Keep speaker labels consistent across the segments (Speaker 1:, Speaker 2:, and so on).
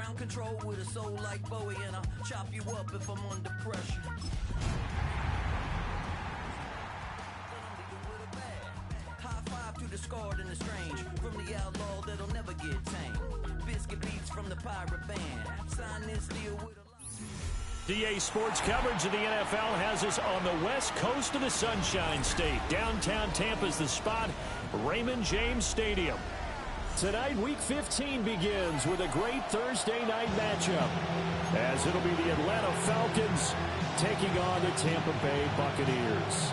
Speaker 1: Ground control with a soul like Bowie, and I'll chop you up if I'm under pressure. High five to the scarred and the strange, from the outlaw that'll never get tamed. Biscuit beats from the pirate band. Sign this deal with a
Speaker 2: DA Sports coverage of the NFL has us on the west coast of the Sunshine State. Downtown Tampa's the spot, Raymond James Stadium. Tonight, Week 15 begins with a great Thursday night matchup, as it'll be the Atlanta Falcons taking on the Tampa Bay Buccaneers.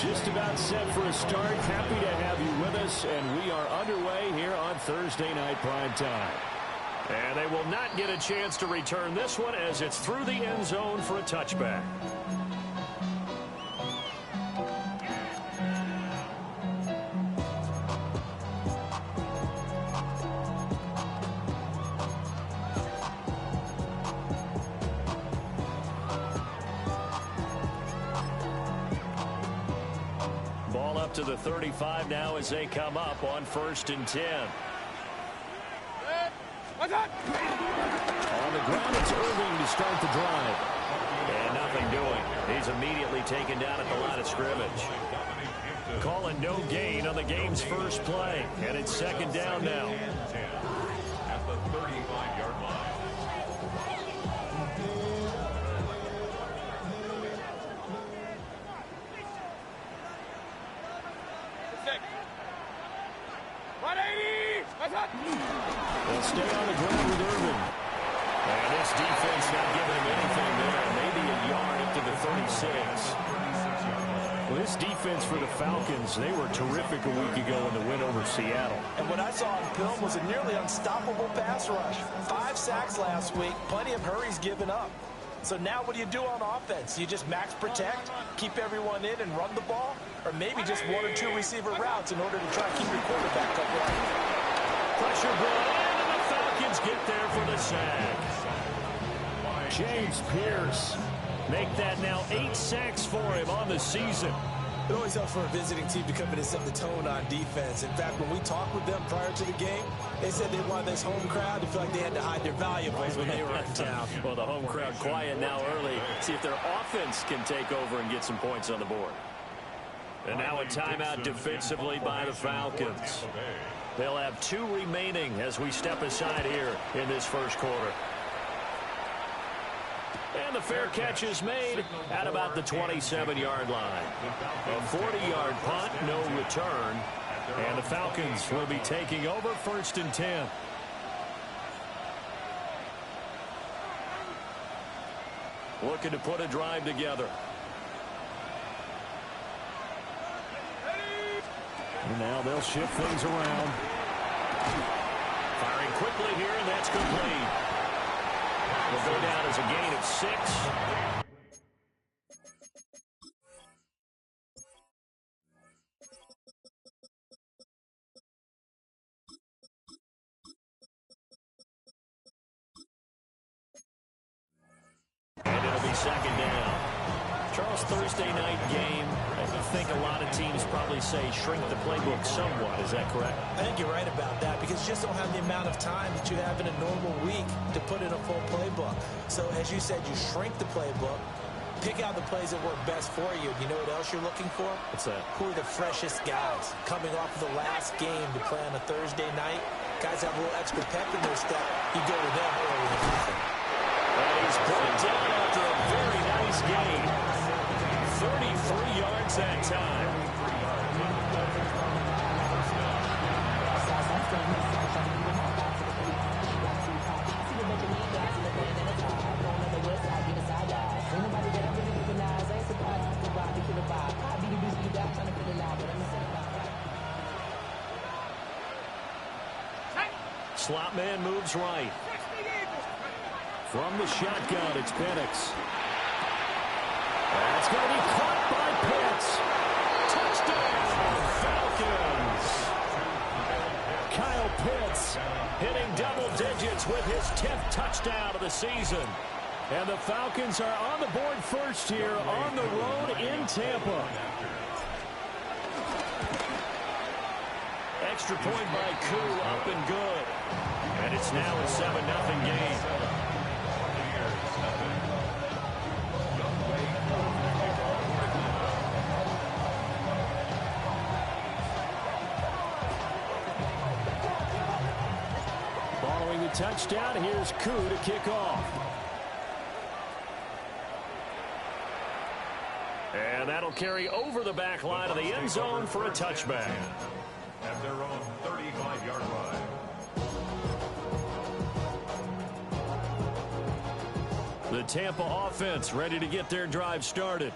Speaker 2: Just about set for a start. Happy to have you with us, and we are underway here on Thursday Night Primetime. And they will not get a chance to return this one as it's through the end zone for a touchback. To the 35 now as they come up on 1st and 10. On the ground, it's Irving to start the drive. And nothing doing. He's immediately taken down at the line of scrimmage. Calling no gain on the game's first play. And it's 2nd down now.
Speaker 3: At the 35-yard line.
Speaker 2: They'll stay on the ground with Irving. And this defense not giving him anything there. Maybe a yard up to the 36. Well, this defense for the Falcons, they were terrific a week ago in the win over Seattle.
Speaker 4: And what I saw on film was a nearly unstoppable pass rush. 5 sacks last week, plenty of hurries given up. So now what do you do on offense? You just max protect, keep everyone in and run the ball? Or maybe just 1 or 2 receiver routes in order to try to keep your quarterback upright?
Speaker 2: Pressure brought in, and the Falcons get there for the sack. James Pierce make that now 8 sacks for him on the season.
Speaker 4: It always helps for a visiting team to come in and set the tone on defense. In fact, when we talked with them prior to the game, they said they wanted this home crowd to feel like they had to hide their valuables when they were in town.
Speaker 2: Well, the home crowd quiet now early. See if their offense can take over and get some points on the board. And now a timeout defensively by the Falcons. They'll have 2 remaining as we step aside here in this first quarter. And the fair catch is made at about the 27-yard line. A 40-yard punt, no return. And the Falcons will be taking over 1st and 10. Looking to put a drive together. And now they'll shift things around. Firing quickly here, and that's complete. Will go down as a gain of 6. And it'll be 2nd down. Charles, Thursday night game, I think a lot of teams probably say shrink the playbook somewhat. Is that correct?
Speaker 4: I think you're right about that because you just don't have the amount of time that you have in a normal week to put in a full playbook. So as you said, you shrink the playbook, pick out the plays that work best for you. You know what else you're looking for?
Speaker 2: What's that?
Speaker 4: Who are the freshest guys coming off of the last game to play on a Thursday night? Guys have a little extra pep in their step. You go to them early in the season.
Speaker 2: And he's put down after a very nice game. 33 yards that time. Slot man moves right. From the shotgun, it's Penix. That's going to be caught by Pitts. Touchdown, Falcons. Kyle Pitts hitting double digits with his 10th touchdown of the season. And the Falcons are on the board first here on the road in Tampa. Extra point by Koo, up and good. And it's now a 7-0 game. Following the touchdown, here's Koo to kick off. And that'll carry over the back line of the end zone for a touchback.
Speaker 3: At their own 35-yard line.
Speaker 2: The Tampa offense ready to get their drive started.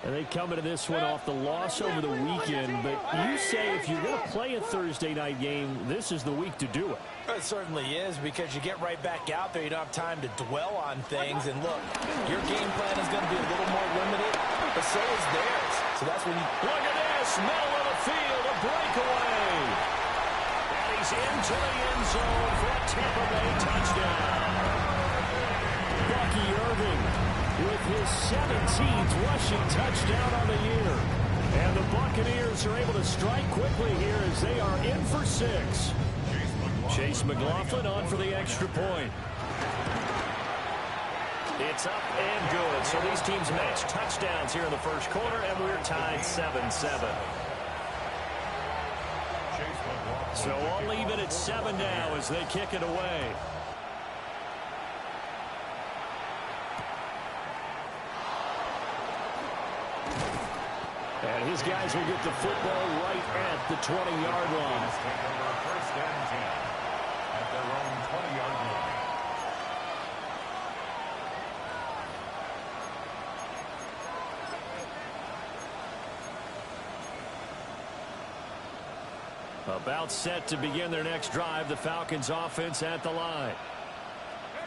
Speaker 2: And they come into this one off the loss over the weekend. But you say if you're going to play a Thursday night game, this is the week to do it.
Speaker 4: It certainly is, because you get right back out there. You don't have time to dwell on things. And look, your game plan is going to be a little more limited, but so is theirs. So that's when you...
Speaker 2: Look at this, middle of the field, a breakaway. And he's into the end zone for a Tampa Bay touchdown. Bucky Irving with his 17th rushing touchdown on the year. And the Buccaneers are able to strike quickly here as they are in for 6. Chase McLaughlin on for the extra point. It's up and good. So these teams match touchdowns here in the first quarter, and we're tied 7-7. So I'll leave it at 7 now as they kick it away. And his guys will get the football right at the 20-yard line.
Speaker 3: First and 10 at their own 20-yard line.
Speaker 2: About set to begin their next drive, the Falcons offense at the line.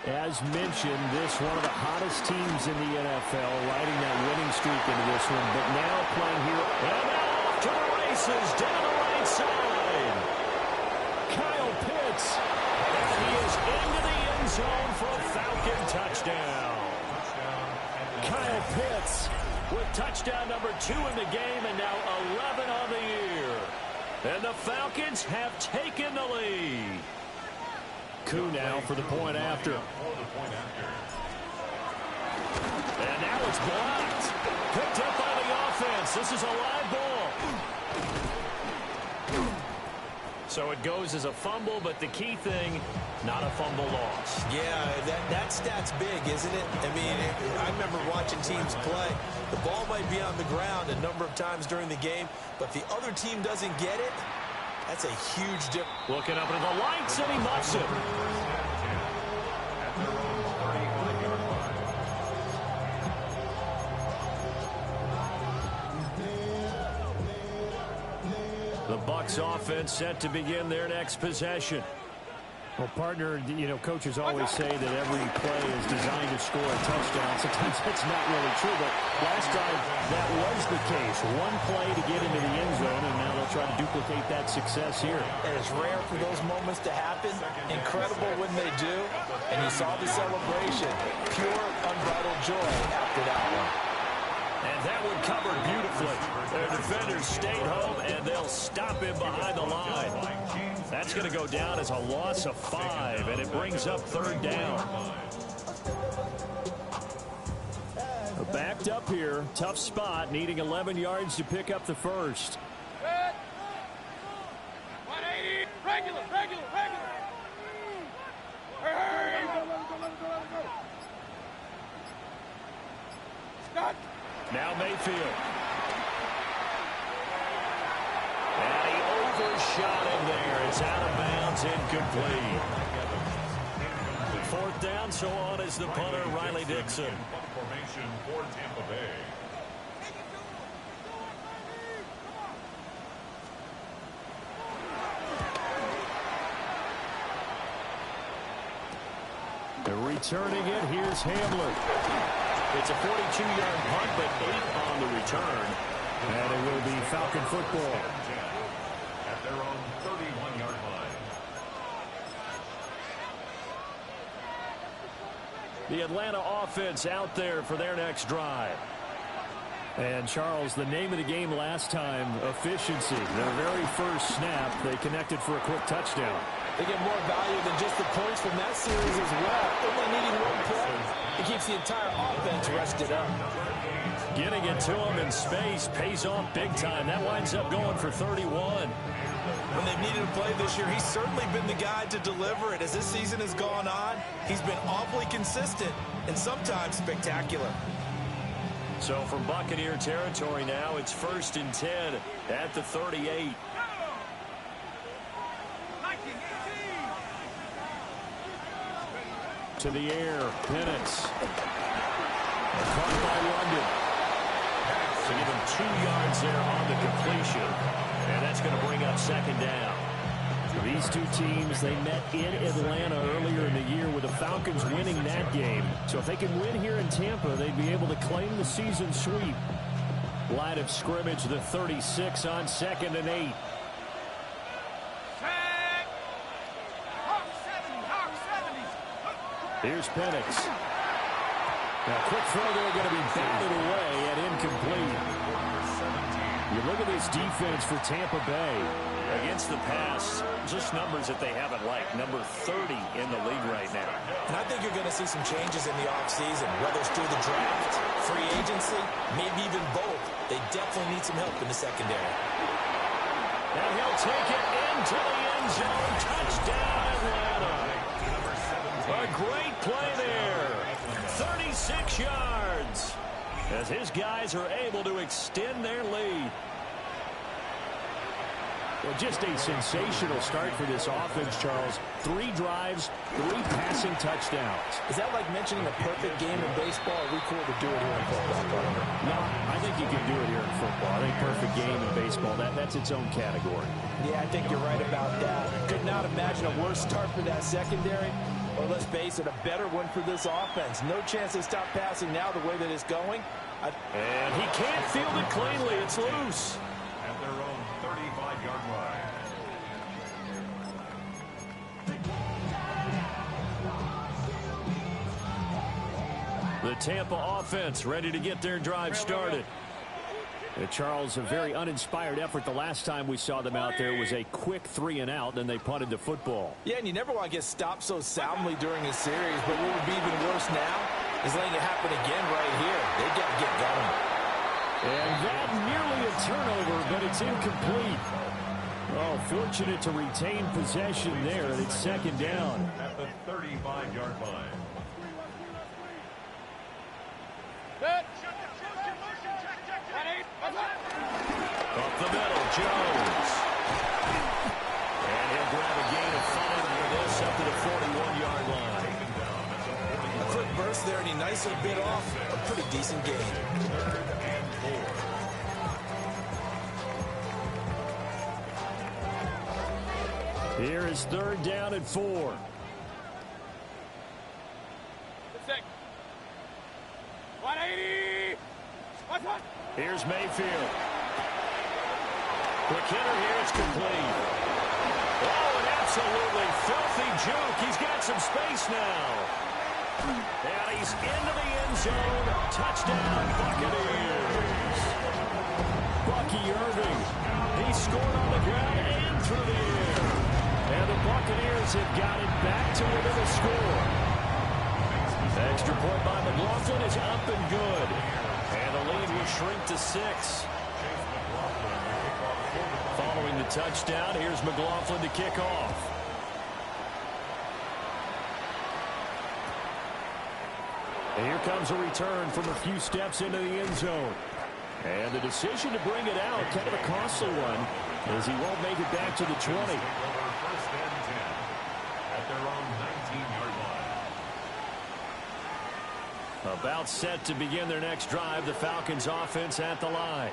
Speaker 2: As mentioned, this one of the hottest teams in the NFL, riding that winning streak into this one, but now playing here. And now off to the races, down the right side. Kyle Pitts. And he is into the end zone for a Falcon touchdown. Kyle Pitts with touchdown number 2 in the game, and now 11 on the year. And the Falcons have taken the lead. Koo now for the point after. And now it's blocked. Picked up by the offense. This is a live ball. So it goes as a fumble, but the key thing, not a fumble loss.
Speaker 4: Yeah, that stat's big, isn't it? I mean, I remember watching teams play. The ball might be on the ground a number of times during the game, but if the other team doesn't get it, that's a huge difference.
Speaker 2: Looking up into the lights, and he muffs it. The Bucs offense set to begin their next possession. Well, partner, you know, coaches always say that every play is designed to score a touchdown. Sometimes that's not really true, but last time that was the case. One play to get into the end zone, and now they'll try to duplicate that success here.
Speaker 4: And it's rare for those moments to happen. Incredible when they do. And you saw the celebration. Pure, unbridled joy after that one.
Speaker 2: And that one covered beautifully. Their defenders stayed home, and they'll stop him behind the line. That's going to go down as a loss of 5, and it brings up 3rd down. Backed up here, tough spot, needing 11 yards to pick up the first.
Speaker 5: 180, regular. Hurry, go. Stop.
Speaker 2: Now Mayfield. And he overshot him there. It's out of bounds, incomplete. 4th down, so on is the punter, Riley Dixon.
Speaker 3: Formation for Tampa Bay.
Speaker 2: Returning it, here's Hamler. It's a 42-yard punt, but 8 on the return. And it will be Falcon football.
Speaker 3: At their own 31-yard line.
Speaker 2: The Atlanta offense out there for their next drive. And, Charles, the name of the game last time, efficiency. Their very first snap, they connected for a quick touchdown.
Speaker 4: They get more value than just the points from that series as well. Only needing one play, it keeps the entire offense rested up.
Speaker 2: Getting it to him in space pays off big time. That winds up going for 31.
Speaker 4: When they've needed a play this year, he's certainly been the guy to deliver it. As this season has gone on, he's been awfully consistent and sometimes spectacular.
Speaker 2: So from Buccaneer territory now, it's 1st and 10 at the 38. To the air, Penance. Caught by London. To give him 2 yards there on the completion. And that's going to bring up 2nd down. These two teams, they met in Atlanta earlier in the year with the Falcons winning that game. So if they can win here in Tampa, they'd be able to claim the season sweep. Line of scrimmage, the 36 on 2nd and 8. Here's Penix. Now, quick throw there, going to be batted away and incomplete. You look at this defense for Tampa Bay. Against the pass, just numbers that they haven't liked. Number 30 in the league right now.
Speaker 4: And I think you're going to see some changes in the offseason, whether it's through the draft, free agency, maybe even both. They definitely need some help in the secondary.
Speaker 2: And he'll take it into the end zone. Touchdown, Atlanta. A great play there. 36 yards. As his guys are able to extend their lead. Well, just a sensational start for this offense, Charles. 3 drives, 3 passing touchdowns.
Speaker 4: Is that like mentioning a perfect game in baseball? Or are we cool to do it here in football?
Speaker 2: No, I think you can do it here in football. I think perfect game in baseball, that's its own category.
Speaker 4: Yeah, I think you're right about that. Could not imagine a worse start for that secondary. Or let's face it, a better one for this offense. No chance they stop passing now the way that it's going.
Speaker 2: And he can't field it cleanly. It's loose.
Speaker 3: At their own 35-yard line.
Speaker 2: The Tampa offense ready to get their drive started. Charles, a very uninspired effort the last time we saw them out there was a quick 3 and out, then they punted the football.
Speaker 4: Yeah, and you never want to get stopped so soundly during a series, but what would be even worse now is letting it happen again right here. They've got to get going.
Speaker 2: And that nearly a turnover, but it's incomplete. Oh, fortunate to retain possession there, and it's 2nd down.
Speaker 3: At the 35-yard line.
Speaker 2: Up the middle, Jones. And he'll grab a gain of 5 for this up to the 41-yard line.
Speaker 4: A quick burst there, and he nicely bit off a pretty decent gain.
Speaker 3: 3rd and 4.
Speaker 2: Here is 3rd down and 4. Here's Mayfield. Quick hitter here, it's complete. Oh, an absolutely filthy juke. He's got some space now. And he's into the end zone. Touchdown, Buccaneers. Bucky Irving. He scored on the ground and through the air. And the Buccaneers have got it back to within a score. Extra point by McLaughlin is up and good. And the lead will shrink to 6. Following the touchdown, here's McLaughlin to kick off. And here comes a return from a few steps into the end zone. And the decision to bring it out, kind of a costly one, as he won't make it back to the 20.
Speaker 3: 1st and 10. At their own 19-yard line.
Speaker 2: About set to begin their next drive, the Falcons offense at the line.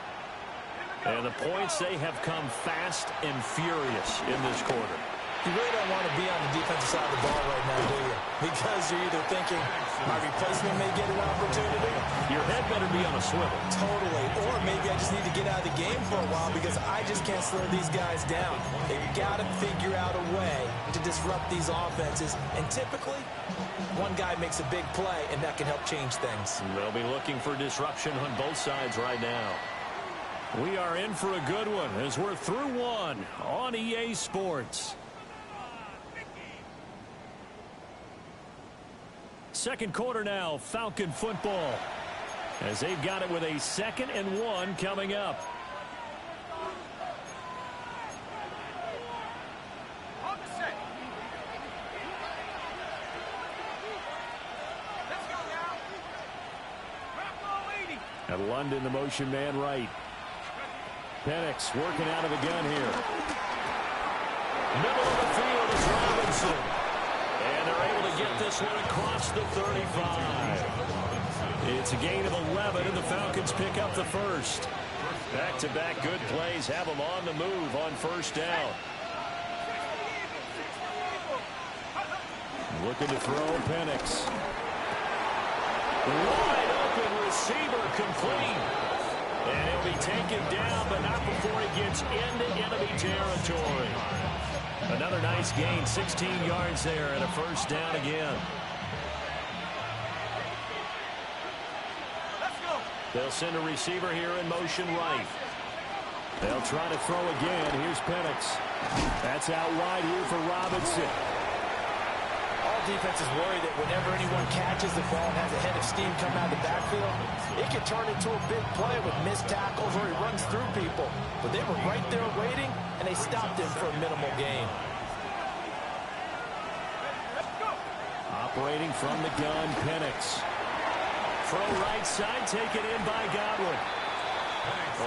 Speaker 2: And the points, they have come fast and furious in this quarter.
Speaker 4: You really don't want to be on the defensive side of the ball right now, do you? Because you're either thinking, my replacement may get an opportunity.
Speaker 2: Your head better be on a swivel.
Speaker 4: Totally. Or maybe I just need to get out of the game for a while because I just can't slow these guys down. They've got to figure out a way to disrupt these offenses. And typically, One guy makes a big play, and that can help change things.
Speaker 2: They'll be looking for disruption on both sides right now. We are in for a good one as we're through one on EA Sports. Second quarter now, Falcon football, as they've got it with a 2nd and 1 coming up. At London, the motion man right. Penix working out of a gun here. Middle of the field is Robinson. And they're able to get this one across the 35. It's a gain of 11, and the Falcons pick up the first. Back-to-back good plays have them on the move on first down. Looking to throw Penix. Wide open receiver complete. And he'll be taken down, but not before he gets into enemy territory. Another nice gain, 16 yards there, and a first down again. They'll send a receiver here in motion right. They'll try to throw again. Here's Penix. That's out wide here for Robinson.
Speaker 4: Defense is worried that whenever anyone catches the ball and has a head of steam come out of the backfield, it can turn into a big play with missed tackles or he runs through people. But they were right there waiting, and they stopped him for a minimal gain.
Speaker 2: Operating from the gun, Penix. Throw right side, taken in by Godwin.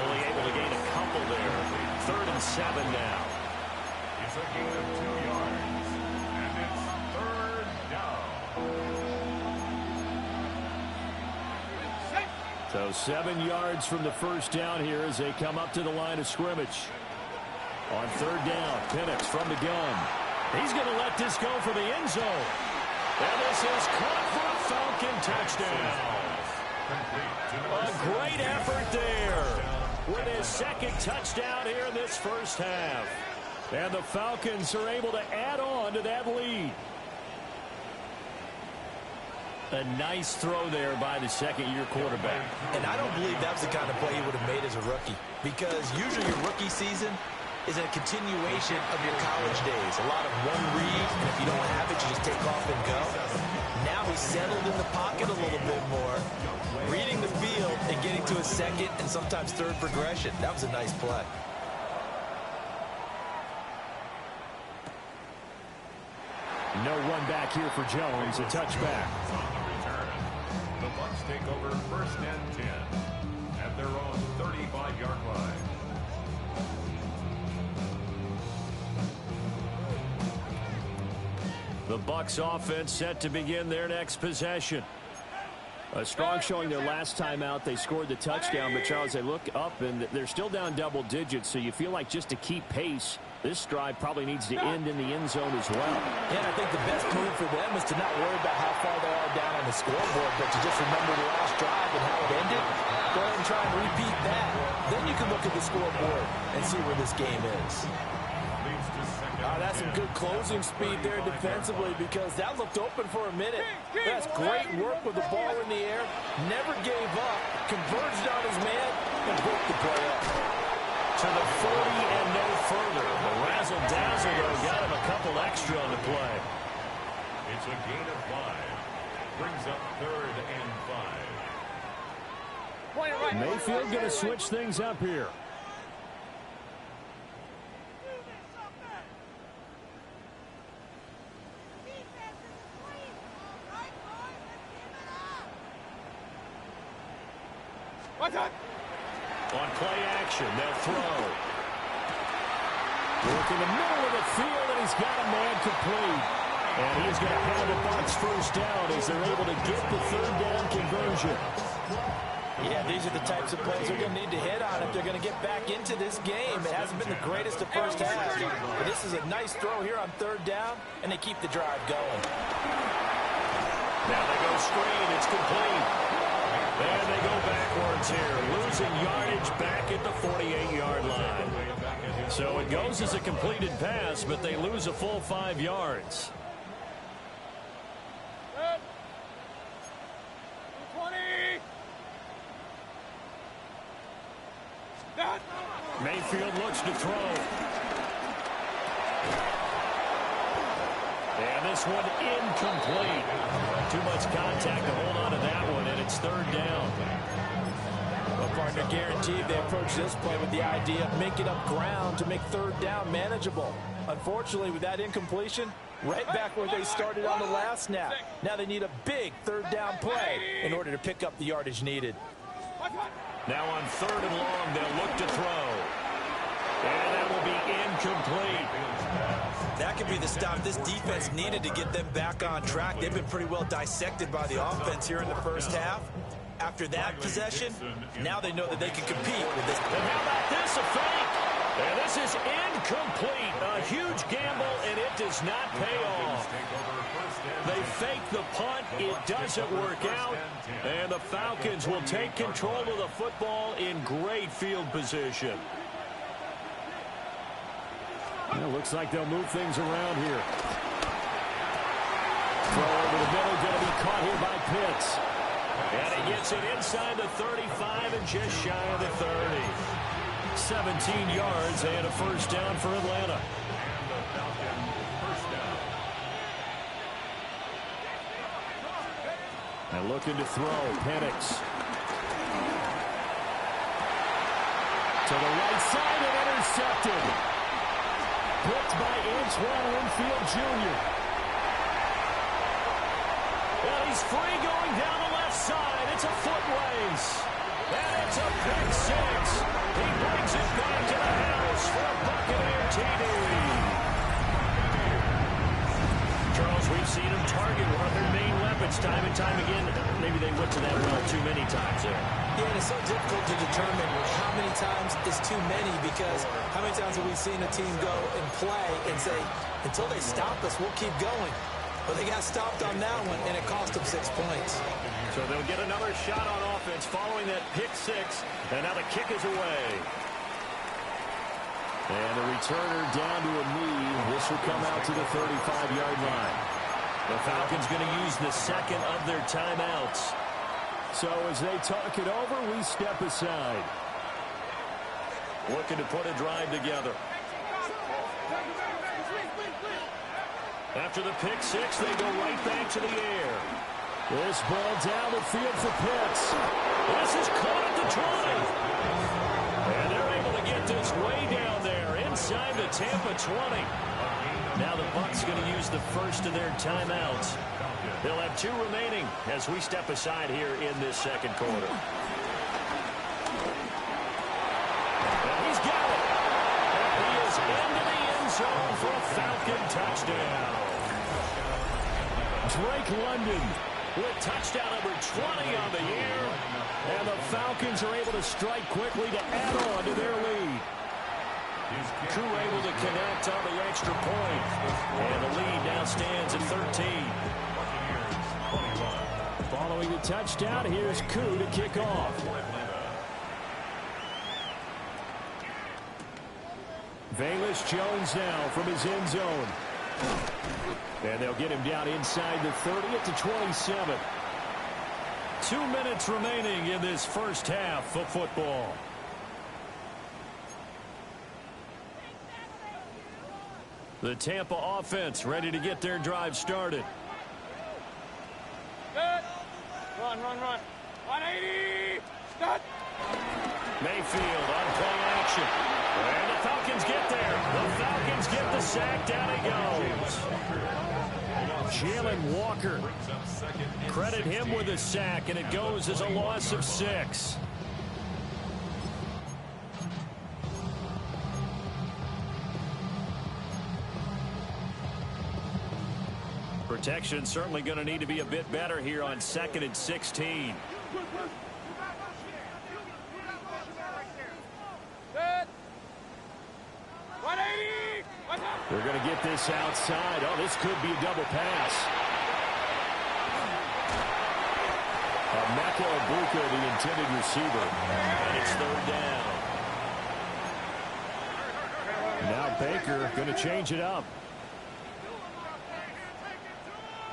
Speaker 2: Only able to gain a couple there. 3rd and 7 now.
Speaker 3: It's a gain of 2 yards.
Speaker 2: So 7 yards from the first down here as they come up to the line of scrimmage. On 3rd down, Penix from the gun. He's going to let this go for the end zone. And this is caught for a Falcon touchdown. A great effort there with his 2nd touchdown here in this first half. And the Falcons are able to add on to that lead. A nice throw there by the 2nd-year quarterback.
Speaker 4: And I don't believe that was the kind of play he would have made as a rookie, because usually your rookie season is a continuation of your college days. A lot of one read, and if you don't have it, you just take off and go. Now he's settled in the pocket a little bit more, reading the field and getting to his 2nd and sometimes 3rd progression. That was a nice play.
Speaker 2: No run back here for Jones, a touchback.
Speaker 3: The Bucs take over 1st and 10 at their own 35-yard line.
Speaker 2: The Bucs offense set to begin their next possession. A strong showing their last time out. They scored the touchdown, but Charles, they look up and they're still down double digits, so you feel like just to keep pace, this drive probably needs to end in the end zone as well.
Speaker 4: Yeah, and I think the best move for them is to not worry about how far they are down on the scoreboard, but to just remember the last drive and how it ended. Go ahead and try and repeat that. Then you can look at the scoreboard and see where this game is. That's some good closing speed there defensively, because that looked open for a minute. That's great work with the ball in the air. Never gave up, converged on his man, and broke the play up.
Speaker 2: To the 40 and no further. The razzle-dazzle, though, got him a couple extra on the play.
Speaker 3: It's a gain of 5. Brings up 3rd and 5.
Speaker 2: Mayfield going to switch things up here. On play action, they'll throw. Work in the middle of the field, and he's got a man complete. And he's going to have the Bucs first down as they're able to get the 3rd down conversion.
Speaker 4: Yeah, these are the types of plays they're going to need to hit on if they're going to get back into this game. It hasn't been the greatest of first half, but this is a nice throw here on 3rd down, and they keep the drive going.
Speaker 2: Now they go screen. It's complete. And they go backwards here, losing yardage back at the 48-yard line. So it goes as a completed pass, but they lose a full 5 yards. Mayfield looks to throw. And this one incomplete. Too much contact to hold on to that one, and it's third down.
Speaker 4: Well, partner, guaranteed they approach this play with the idea of making up ground to make third down manageable. Unfortunately, with that incompletion, right back where they started on the last snap. Now they need a big third down play in order to pick up the yardage needed.
Speaker 2: Now on third and long, they'll look to throw. And that will be incomplete.
Speaker 6: That could be the stop this defense needed to get them back on track. They've been pretty well dissected by the offense here in the first half. After that possession, now they know that they can compete with this.
Speaker 2: And how about this, a fake? And this is incomplete. A huge gamble, and it does not pay off. They fake the punt. It doesn't work out. And the Falcons will take control of the football in great field position. It looks like they'll move things around here. Throw over the middle, going to be caught here by Pitts. And he gets it inside the 35 and just shy of the 30. 17 yards and a first down for Atlanta.
Speaker 3: And the Falcons first down.
Speaker 2: And looking to throw, Penix. To the right side and intercepted. Picked by Antoine Winfield Jr. Well, he's free going down the left side. It's a foot race. And it's a pick six. He brings it back to the house for a Buccaneer TD. Charles, we've seen him target one of their main weapons time and time again. Maybe they went to that well too many times there.
Speaker 6: Yeah, and it's so difficult to determine how many times is too many, because how many times have we seen a team go and play and say, until they stop us, we'll keep going. But they got stopped on that one, and it cost them 6 points.
Speaker 2: So they'll get another shot on offense following that pick six, and now the kick is away. And the returner down to a knee. This will come out to the 35-yard line. The Falcons going to use the second of their timeouts. So as they talk it over, we step aside. Looking to put a drive together. After the pick six, they go right back to the air. This ball down the field for Pitts. This is caught at the 20. And they're able to get this way down there inside the Tampa 20. Now the Bucs going to use the first of their timeouts. They'll have 2 remaining as we step aside here in this second quarter. And he's got it. And he is into the end zone for a Falcon touchdown. Drake London with touchdown number 20 on the year. And the Falcons are able to strike quickly to add on to their lead. Crew able to connect on the extra point. And the lead now stands at 13. Following the touchdown, here's Koo to kick off. Velus Jones now from his end zone. And they'll get him down inside the 30 at the 27. 2 minutes remaining in this first half of football. The Tampa offense ready to get their drive started.
Speaker 5: Good. Run, run, run. 180. Start.
Speaker 2: Mayfield on play action. And the Falcons get there. The Falcons get the sack. Down he goes. Jalen Walker. Credit him with a sack, and it goes as a loss of 6. Protection certainly going to need to be a bit better here on 2nd and 16.
Speaker 5: Good. 180.
Speaker 2: They're going to get this outside. Oh, this could be a double pass. Emeka Egbuka, the intended receiver. And it's third down. Now Baker going to change it up.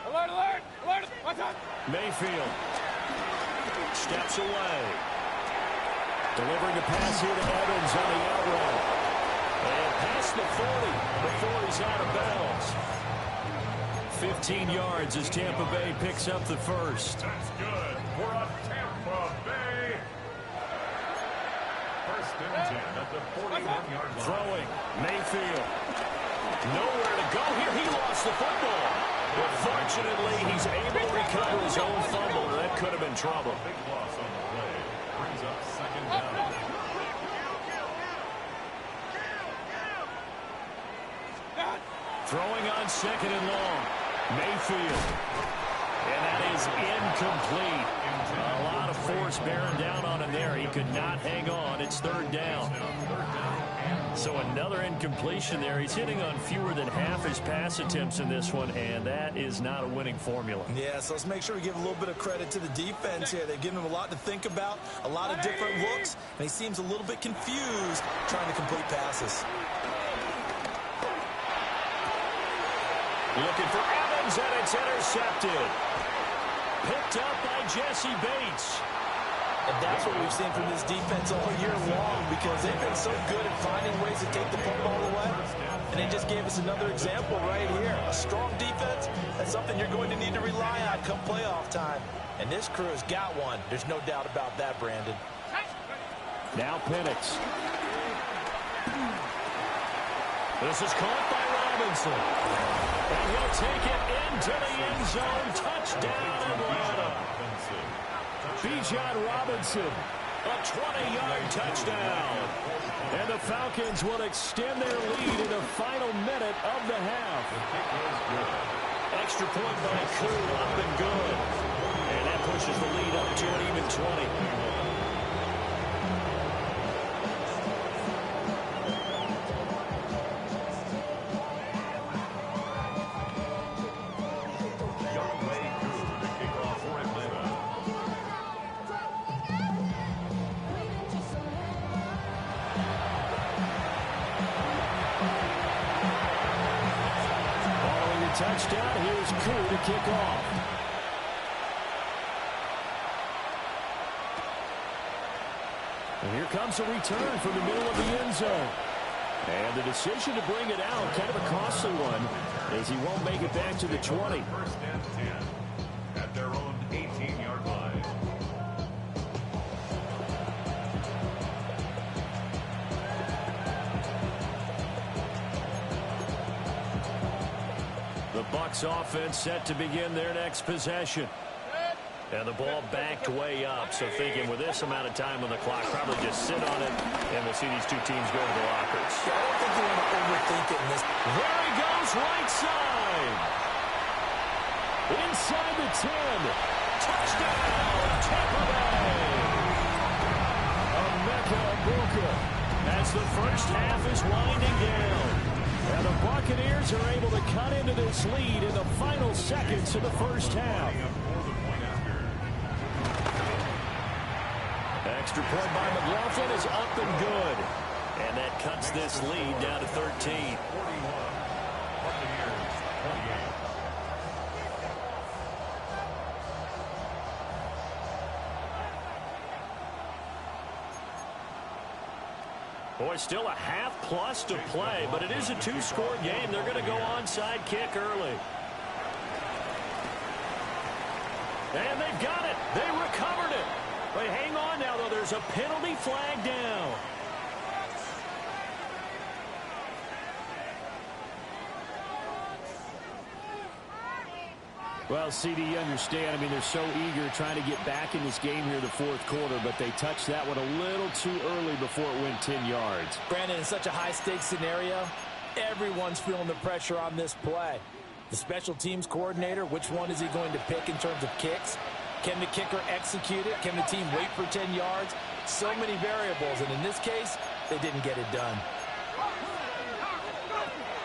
Speaker 5: Alert, alert, alert. Watch out.
Speaker 2: Mayfield steps away. Delivering the pass here to Evans on the out route. And past the 40 before he's out of bounds. 15 yards as Tampa Bay picks up the first.
Speaker 3: That's good for a Tampa Bay. First and 10 at the 41-yard line.
Speaker 2: Throwing, Mayfield. Nowhere to go here. He lost the football. But fortunately, he's able to recover his own fumble. That could have been trouble.
Speaker 3: Big loss on the play. Brings up second down.
Speaker 2: Throwing on second and long. Mayfield. And that is incomplete. A lot of force bearing down on him there. He could not hang on. It's third down. So another incompletion there. He's hitting on fewer than half his pass attempts in this one, and that is not a winning formula.
Speaker 6: Yeah, so let's make sure we give a little bit of credit to the defense here. They've given him a lot to think about, a lot of different looks, and he seems a little bit confused trying to complete passes.
Speaker 2: Looking for Evans, and it's intercepted. Picked up by Jesse Bates.
Speaker 6: And that's what we've seen from this defense all year long, because they've been so good at finding ways to take the football away. And they just gave us another example right here. A strong defense, that's something you're going to need to rely on come playoff time. And this crew has got one. There's no doubt about that, Brandon.
Speaker 2: Now Penix. This is caught by Robinson. And he'll take it into the end zone. Touchdown, Atlanta. Bijan Robinson, a 20-yard touchdown. And the Falcons will extend their lead in the final minute of the half. Extra point by Koo, up and good. And that pushes the lead up to an even 20. Touchdown. Here's Koo to kick off. And here comes a return from the middle of the end zone. And the decision to bring it out, kind of a costly one, as he won't make it back to the 20.
Speaker 3: First and 10 at their own 18-yard line.
Speaker 2: The Bucs offense set to begin their next possession. And the ball backed way up. So thinking with this amount of time on the clock, probably just sit on it, and we'll see these two teams go to the lockers.
Speaker 6: Yeah, I don't think you want to overthink it in this.
Speaker 2: There he goes, right side. Inside the 10. Touchdown, Tampa Bay. Emeka Egbuka as the first half is winding down. And the Buccaneers are able to cut into this lead in the final seconds of the first half. Extra point by McLaughlin is up and good. And that cuts this lead down to 13. Boy, still a half plus to play, but it is a two-score game. They're going to go onside kick early. And they've got it. They recovered it. But hang on now, though. There's a penalty flag down. Well, CD, you understand. I mean, they're so eager trying to get back in this game here in the fourth quarter, but they touched that one a little too early before it went 10 yards.
Speaker 6: Brandon, in such a high-stakes scenario, everyone's feeling the pressure on this play. The special teams coordinator, which one is he going to pick in terms of kicks? Can the kicker execute it? Can the team wait for 10 yards? So many variables, and in this case, they didn't get it done.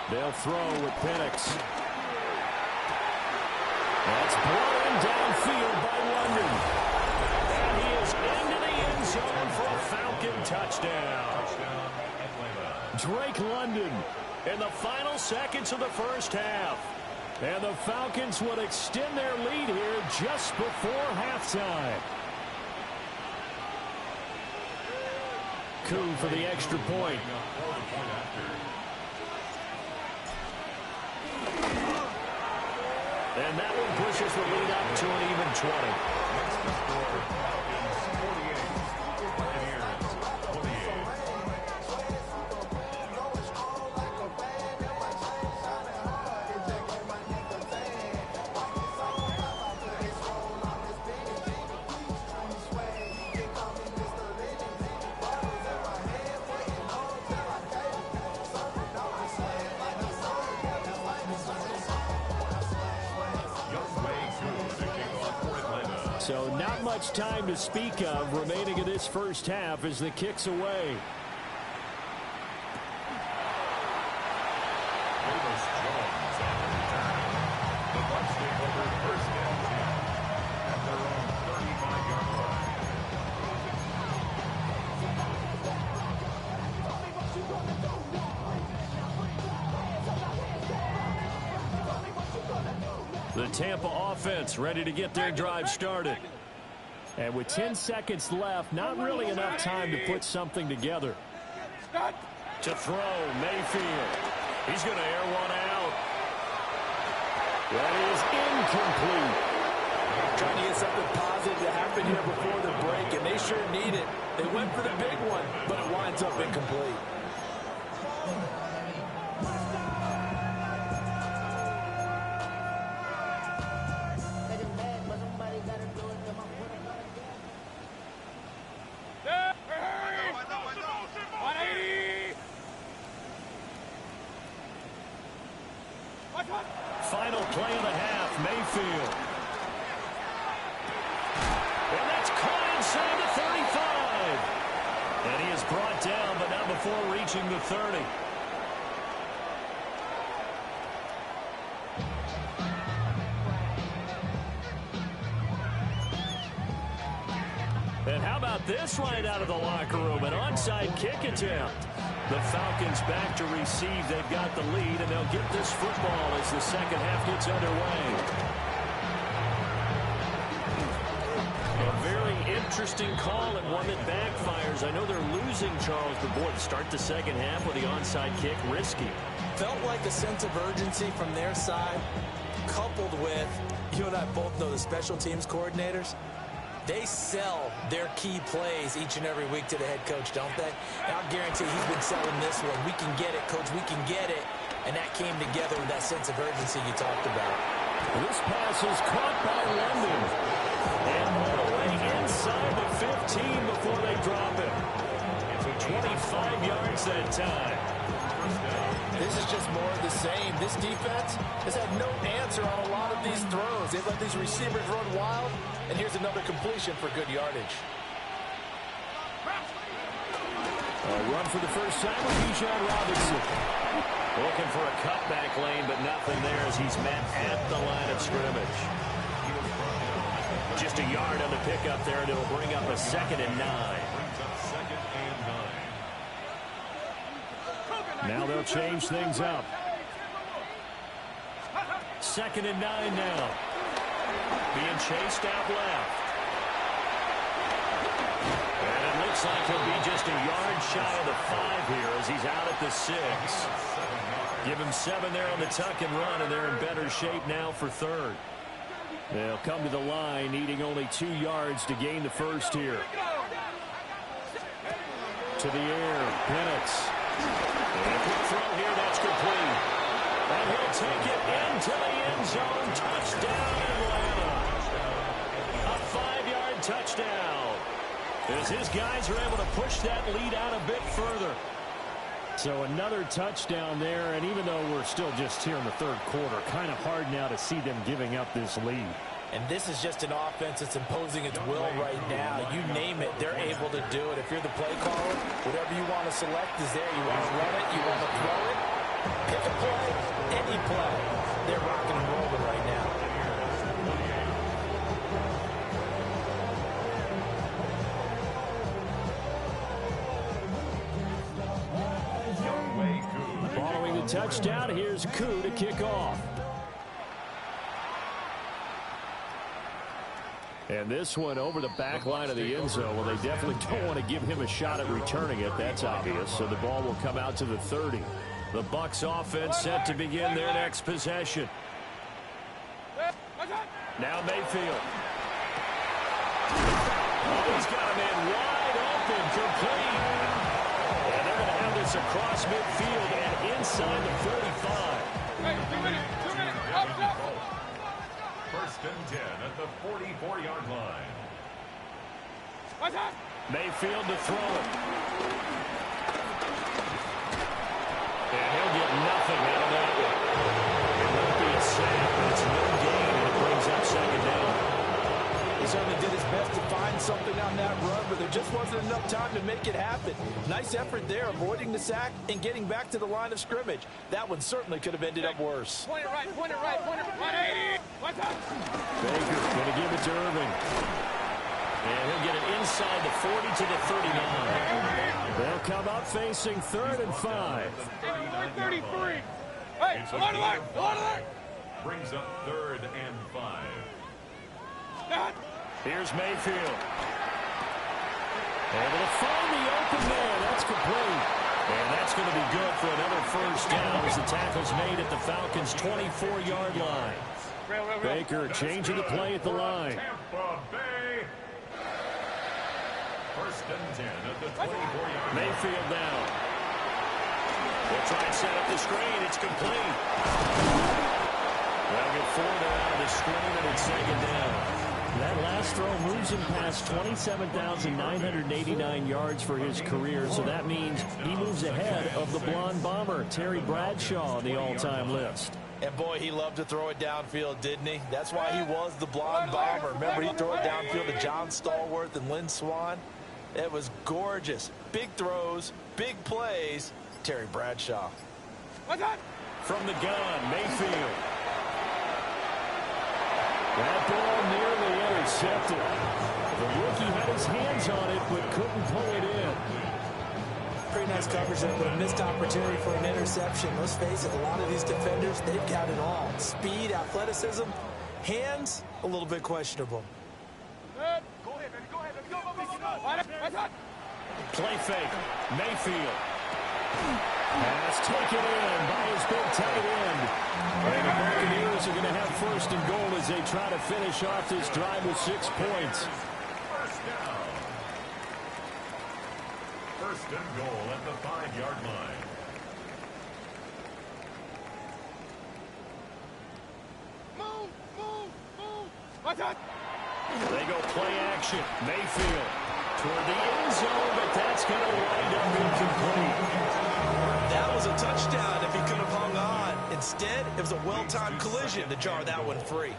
Speaker 2: They'll throw with Penix. That's blown downfield by London. And he is into the end zone for a Falcon touchdown. Drake London in the final seconds of the first half. And the Falcons would extend their lead here just before halftime. Koo for the extra point. And that one pushes the lead up to an even 20. So not much time to speak of remaining in this first half as the kick's away. The Tampa offense ready to get their drive started. And with 10 seconds left, not really enough time to put something together. To throw, Mayfield. He's going to air one out. That is incomplete.
Speaker 6: Trying to get something positive to happen here before the break, and they sure need it. They went for the big one, but it winds up incomplete.
Speaker 2: Final play of the half, Mayfield. And that's caught inside the 35. And he is brought down, but not before reaching the 30. And how about this right out of the locker room? An onside kick attempt. The Falcons back to receive. They've got the lead, and they'll get this football as the second half gets underway. A very interesting call and one that backfires. I know they're losing, Charles, but boy, to start the second half with the onside kick, risky.
Speaker 6: Felt like a sense of urgency from their side, coupled with, you and I both know the special teams coordinators. They sell their key plays each and every week to the head coach, don't they? And I'll guarantee he's been selling this one. We can get it, coach, we can get it. And that came together with that sense of urgency you talked about.
Speaker 2: This pass is caught by London. And all the way inside the 15 before they drop it. It's 25 yards that time.
Speaker 4: This is just more of the same. This defense has had no answer on a lot of these throws. They've let these receivers run wild, and here's another completion for good yardage.
Speaker 2: A run for the first time with Bijan Robinson. Looking for a cutback lane, but nothing there as he's met at the line of scrimmage. Just a yard on the pickup there, and it'll bring up a 2nd and 9. Now they'll change things up. 2nd and 9 now. Being chased out left. And it looks like he'll be just a yard shy of the 5 here as he's out at the 6. Give him 7 there on the tuck and run, and they're in better shape now for 3rd. They'll come to the line, needing only 2 yards to gain the first here. To the air, Penix. And a quick throw here, that's complete. And he'll take it into the end zone. Touchdown, Atlanta. A 5-yard touchdown. As his guys are able to push that lead out a bit further. So another touchdown there, and even though we're still just here in the 3rd quarter, kind of hard now to see them giving up this lead.
Speaker 6: And this is just an offense that's imposing its will right now. You name it, they're able to do it. If you're the play caller, whatever you want to select is there. You want to run it, you want to throw it, pick a play, any play. They're rocking and rolling right now.
Speaker 2: Following the touchdown, here's Koo to kick off. And this one over the back line of the end zone. Well, they definitely don't want to give him a shot at returning it. That's obvious. So the ball will come out to the 30. The Bucs offense set to begin their next possession. Now Mayfield. Oh, he's got a man wide open, complete. And they're going to have this across midfield and inside the 45.
Speaker 5: Hey, 2 minutes. Up.
Speaker 3: First and 10 at the 44-yard line.
Speaker 2: Mayfield to throw it. And he'll get nothing out of that one. It won't be a sack, but it's no gain, and it brings up second down.
Speaker 4: He certainly did his best to find something on that run, but there just wasn't enough time to make it happen. Nice effort there, avoiding the sack and getting back to the line of scrimmage. That one certainly could have ended up worse.
Speaker 5: Point it right. 180. What's up?
Speaker 2: Baker's going to give it to Irving. And he'll get it inside the 40 to the 39. They'll come up facing 3rd and 5.
Speaker 5: 33. Hey, alert.
Speaker 3: Brings up 3rd and 5.
Speaker 2: Here's Mayfield. Able to find the open man. That's complete. And that's going to be good for another first down as the tackle's made at the Falcons' 24-yard line. Baker changing the play at the line.
Speaker 3: Tampa Bay. First and 10 at the 24-yard line.
Speaker 2: Mayfield down. They'll try and set up the screen. It's complete. They'll get 4 there out of the screen, and it's second down. That last throw moves him past 27,989 yards for his career, so that means he moves ahead of the blonde bomber, Terry Bradshaw, on the all-time list.
Speaker 4: And boy, he loved to throw it downfield, didn't he? That's why he was the blonde bomber. Remember, he'd throw it downfield to John Stallworth and Lynn Swann. It was gorgeous. Big throws, big plays. Terry Bradshaw.
Speaker 2: From the gun, Mayfield. That ball nearly intercepted. The rookie had his hands on it, but couldn't pull it in.
Speaker 6: Pretty nice coverage there, but a missed opportunity for an interception. Let's face it, a lot of these defenders, they've got it all. Speed, athleticism, hands, a little bit questionable.
Speaker 5: Go ahead, baby.
Speaker 2: Play fake. Mayfield. Pass taken in by his big tight end. And the Buccaneers are going to have first and goal as they try to finish off this drive with 6 points.
Speaker 3: First down. First and goal at the 5-yard line.
Speaker 5: Move. What's up?
Speaker 2: They go play action. Mayfield toward the end zone, but that's going to wind up incomplete.
Speaker 4: That was a touchdown if he could have hung on. Instead, it was a well-timed collision to jar that one free.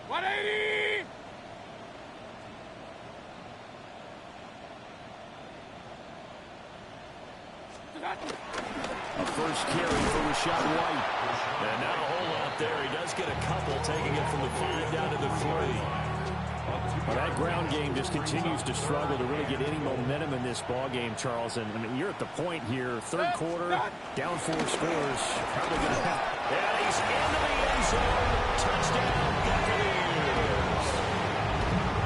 Speaker 5: 180.
Speaker 2: A first carry for Rashad White. And not a whole lot there. He does get a couple, taking it from the 5 down to the 3. Well, that ground game just continues to struggle to really get any momentum in this ball game, Charles. And I mean, you're at the point here, third quarter, down 4 scores. Probably going to have. And he's into the end zone. Touchdown, Buccaneers.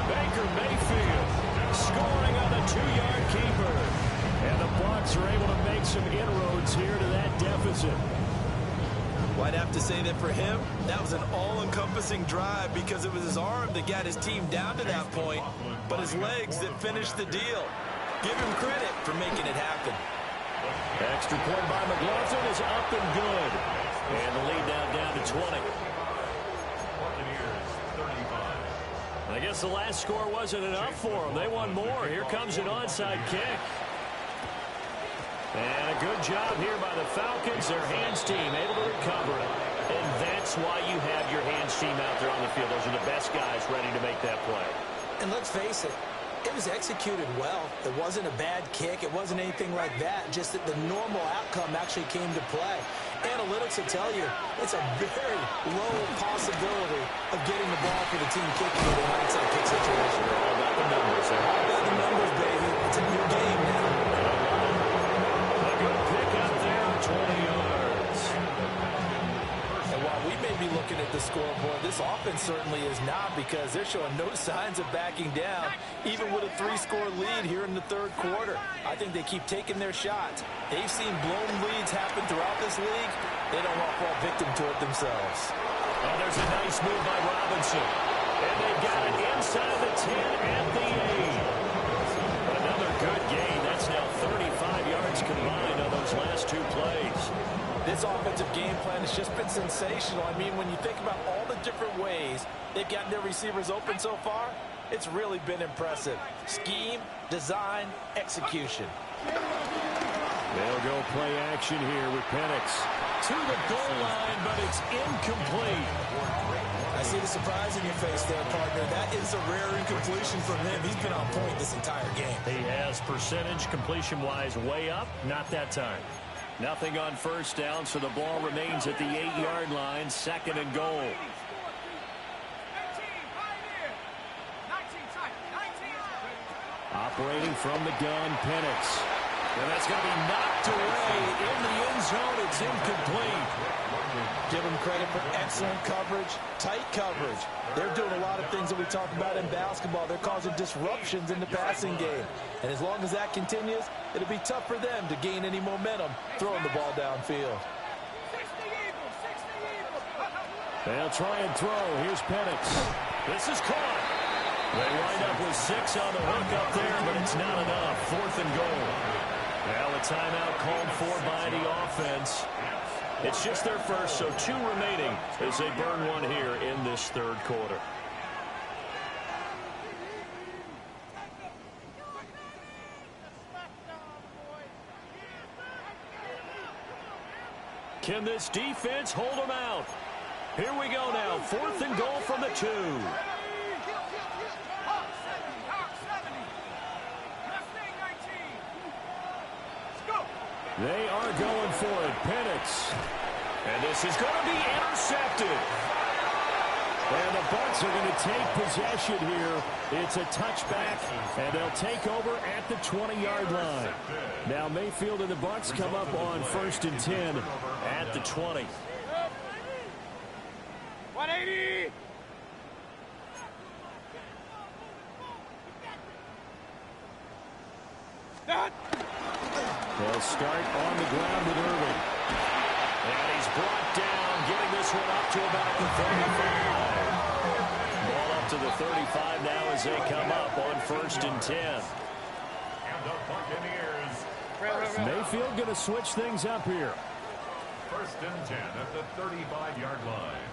Speaker 2: Baker Mayfield scoring on the 2-yard keeper. And the Bucs are able to make some inroads here to that deficit.
Speaker 4: Well, I'd have to say that for him, that was an all-encompassing drive because it was his arm that got his team down to that point, but his legs that finished the deal. Give him credit for making it happen.
Speaker 2: Extra point by McLaughlin is up and good. And the lead now down to 20.
Speaker 3: Buccaneers 35.
Speaker 2: I guess the last score wasn't enough for them. They won more. Here comes an onside kick. And a good job here by the Falcons. Their hands team able to recover it. And that's why you have your hands team out there on the field. Those are the best guys ready to make that play.
Speaker 6: And let's face it, it was executed well. It wasn't a bad kick. It wasn't anything like that. Just that the normal outcome actually came to play. Analytics will tell you it's a very low possibility of getting the ball for the team kicking it in an onside kick situation.
Speaker 2: They're all about the numbers.
Speaker 6: All about the numbers, baby. It's a new game now.
Speaker 2: A good pick out there, 20 yards.
Speaker 4: And while we may be looking at the scoreboard. This offense certainly is not, because they're showing no signs of backing down, even with a 3-score lead here in the third quarter. I think they keep taking their shots. They've seen blown leads happen throughout this league. They don't want to fall victim to it themselves.
Speaker 2: Oh, there's a nice move by Robinson. And they got it inside the 10 at the 8. Another good gain. That's now 35 yards combined on those last 2 plays.
Speaker 4: This offensive game plan has just been sensational. I mean, when you think about all the different ways they've gotten their receivers open so far, it's really been impressive. Scheme, design, execution.
Speaker 2: They'll go play action here with Penix. To the goal line, but it's incomplete.
Speaker 6: I see the surprise in your face there, partner. That is a rare incompletion from him. He's been on point this entire game.
Speaker 2: He has percentage completion-wise way up. Not that time. Nothing on first down, so the ball remains at the 8-yard line, 2nd and goal. Operating from the gun, Penix. And that's going to be knocked away in the end zone. It's incomplete.
Speaker 4: Give them credit for excellent coverage, tight coverage. They're doing a lot of things that we talk about in basketball. They're causing disruptions in the passing game. And as long as that continues, it'll be tough for them to gain any momentum throwing the ball downfield.
Speaker 2: They'll try and throw. Here's Penix. This is caught. They wind up with 6 on the hook up there, but it's not enough. 4th and goal. Well, a timeout called for by the offense. It's just their first, so 2 remaining as they burn one here in this third quarter. Can this defense hold them out? Here we go now. 4th and goal from the 2. They are going for it. Penix. And this is going to be intercepted. And the Bucs are going to take possession here. It's a touchback, and they'll take over at the 20-yard line. Now Mayfield and the Bucs come up on 1st and 10 at the 20.
Speaker 5: 180!
Speaker 2: They'll start on the ground with Irving. And he's brought down, getting this one up to about the 35. Ball up to the 35 now as they come up on 1st and 10.
Speaker 3: And the Buccaneers.
Speaker 2: Mayfield going to switch things up here.
Speaker 3: 1st and 10 at the 35-yard line.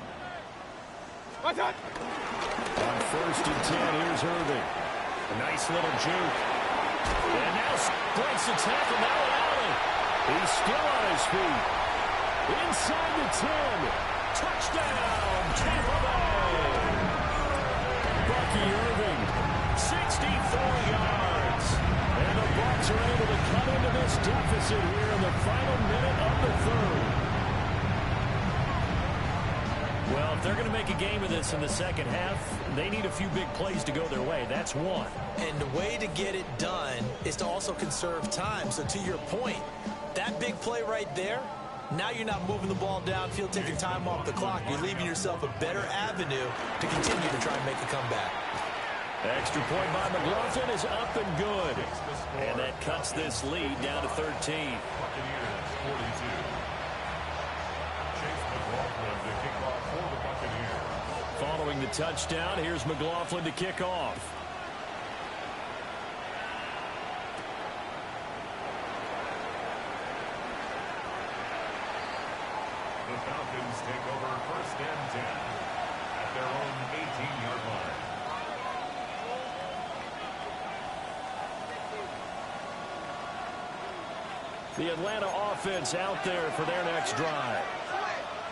Speaker 2: On 1st and 10, here's Irving. A nice little juke. And now breaks the tackle. Now Allen. He's still on his feet. Inside the 10. Touchdown, Tampa Bay. Bucky Irving, 64 yards. And the Bucs are able to come into this deficit here in the final minute of the third. Well, if they're going to make a game of this in the second half, they need a few big plays to go their way. That's one.
Speaker 6: And the way to get it done is to also conserve time. So to your point, that big play right there, now you're not moving the ball downfield, taking time off the clock. You're leaving yourself a better avenue to continue to try and make a comeback.
Speaker 2: Extra point by McLaughlin is up and good. And that cuts this lead down to 13.
Speaker 3: Buccaneers 42.
Speaker 2: Following the touchdown, here's McLaughlin to kick off.
Speaker 3: The Falcons take over 1st and 10 at their own 18-yard line.
Speaker 2: The Atlanta offense out there for their next drive.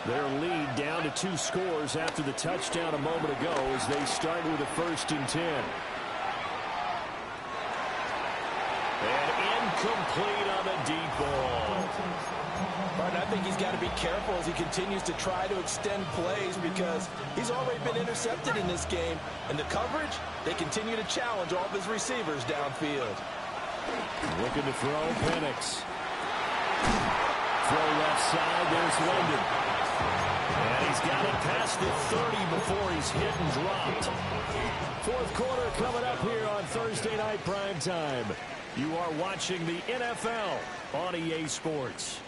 Speaker 2: Their lead down to 2 scores after the touchdown a moment ago as they start with a 1st and 10. And incomplete on the deep ball.
Speaker 4: But I think he's got to be careful as he continues to try to extend plays because he's already been intercepted in this game. And the coverage, they continue to challenge all of his receivers downfield.
Speaker 2: Looking to throw, Penix. Throw left side, there's London. And he's got it past the 30 before he's hit and dropped. Fourth quarter coming up here on Thursday Night Prime Time. You are watching the NFL on EA Sports.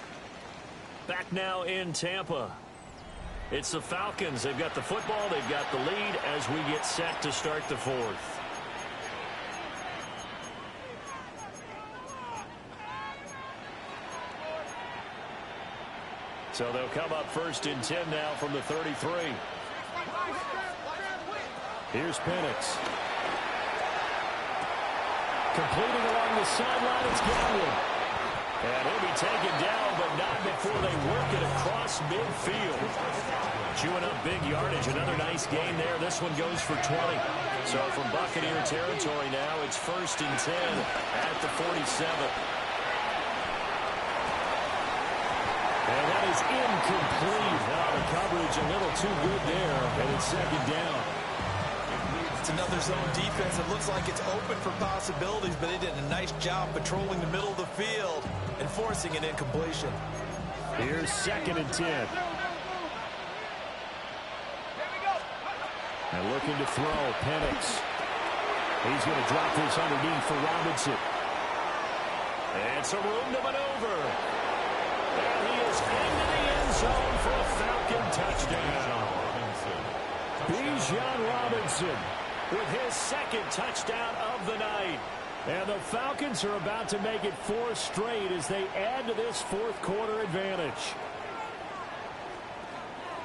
Speaker 2: Back now in Tampa. It's the Falcons. They've got the football. They've got the lead as we get set to start the fourth. So they'll come up first and 10 now from the 33. Here's Penix. Completing along the sideline, it's Godwin. And he'll be taken down, but not before they work it across midfield. Chewing up big yardage. Another nice gain there. This one goes for 20. So from Buccaneer territory now, it's first and 10 at the 47. And that is incomplete. Now the coverage a little too good there, and it's second down.
Speaker 6: It's another zone defense. It looks like it's open for possibilities, but they did a nice job patrolling the middle of the field and forcing an incompletion.
Speaker 2: Here's second and 10. And looking to throw, Penix. He's going to drop this underneath for Robinson. And some room to maneuver. And he is into the end zone for a Falcon touchdown. Bijan Robinson with his second touchdown of the night. And the Falcons are about to make it 4 straight as they add to this fourth quarter advantage.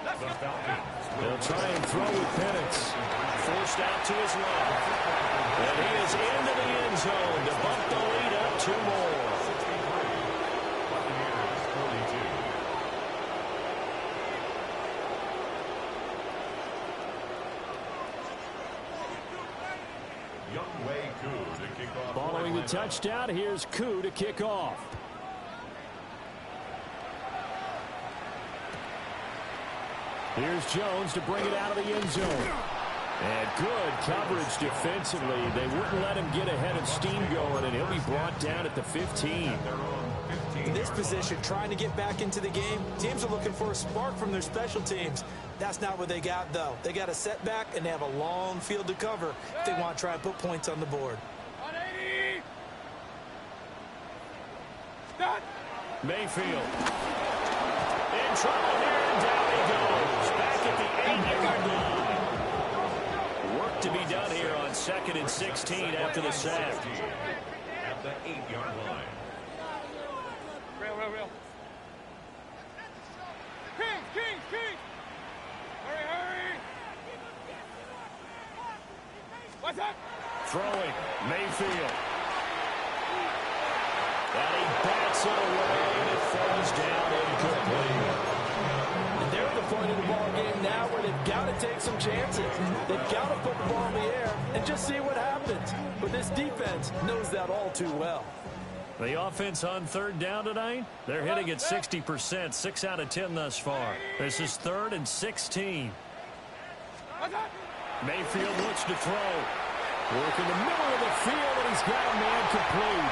Speaker 2: They'll try and throw with Penix. Forced out to his left. And he is into the end zone to bump the lead up 2 more. Following the touchdown, here's Koo to kick off. Here's Jones to bring it out of the end zone. And good coverage defensively. They wouldn't let him get ahead of steam going, and he'll be brought down at the 15.
Speaker 6: In this position, trying to get back into the game, teams are looking for a spark from their special teams. That's not what they got, though. They got a setback, and they have a long field to cover if they want to try and put points on the board.
Speaker 5: 180. Start.
Speaker 2: Mayfield. In trouble here, and down he goes. Back at the 8-yard line. Work to be done here on 2nd and 16 after the sack.
Speaker 3: At the 8-yard line.
Speaker 5: Real. Kings. Hurry. What's up?
Speaker 2: Throwing, Mayfield. And he bats it away, and it falls down incomplete.
Speaker 4: And they're at the point of the ball game now where they've got to take some chances. They've got to put the ball in the air and just see what happens. But this defense knows that all too well.
Speaker 2: The offense on 3rd down tonight, they're hitting at 60%, 6 out of 10 thus far. This is 3rd and 16. Mayfield looks to throw. Work in the middle of the field, and he's got a man complete.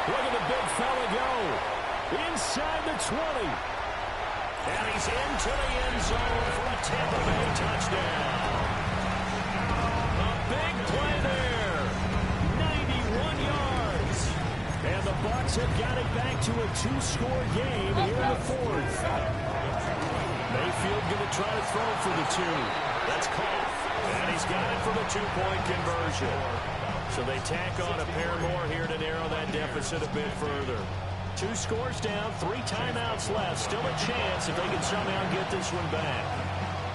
Speaker 2: Look at the big fella go. Inside the 20. And he's into the end zone for a Tampa Bay touchdown. A big play there. 91 yards. And the Bucs have got it back to a 2-score game here in the 4th. Mayfield going to try to throw for the 2. That's caught. And he's got it for the 2-point conversion. So they tack on a pair more here to narrow that deficit a bit further. 2 scores down, 3 timeouts left. Still a chance if they can somehow get this one back.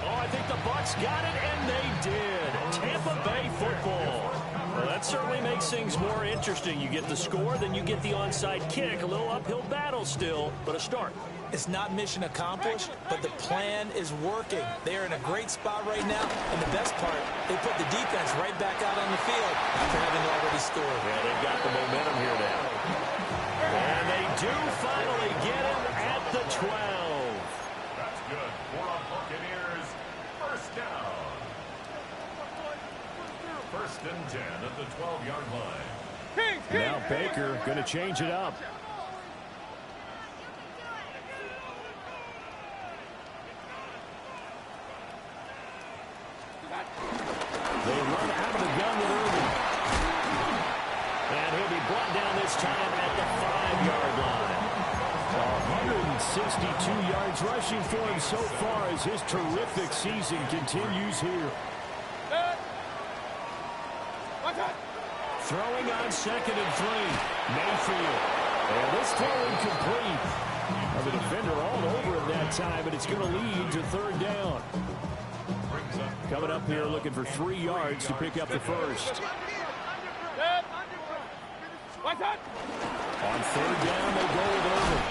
Speaker 2: Oh, I think the Bucs got it, and they did. Tampa Bay football. Well, that certainly makes things more interesting. You get the score, then you get the onside kick. A little uphill battle still, but a start.
Speaker 6: It's not mission accomplished, but the plan is working. They are in a great spot right now, and the best part, they put the defense right back out on the field after having already scored.
Speaker 2: Yeah, they've got the momentum here now. And they do finally get him at the 12.
Speaker 3: That's good for the Buccaneers. First down. 1st and 10 at the 12-yard line.
Speaker 2: Now Baker going to change it up. 62 yards rushing for him so far as his terrific season continues here. Throwing on 2nd and 3. Mayfield. And this throw incomplete. The defender all over him that time, but it's going to lead to 3rd down. Coming up here looking for 3 yards to pick up the first. On 3rd down, they go with Irvin.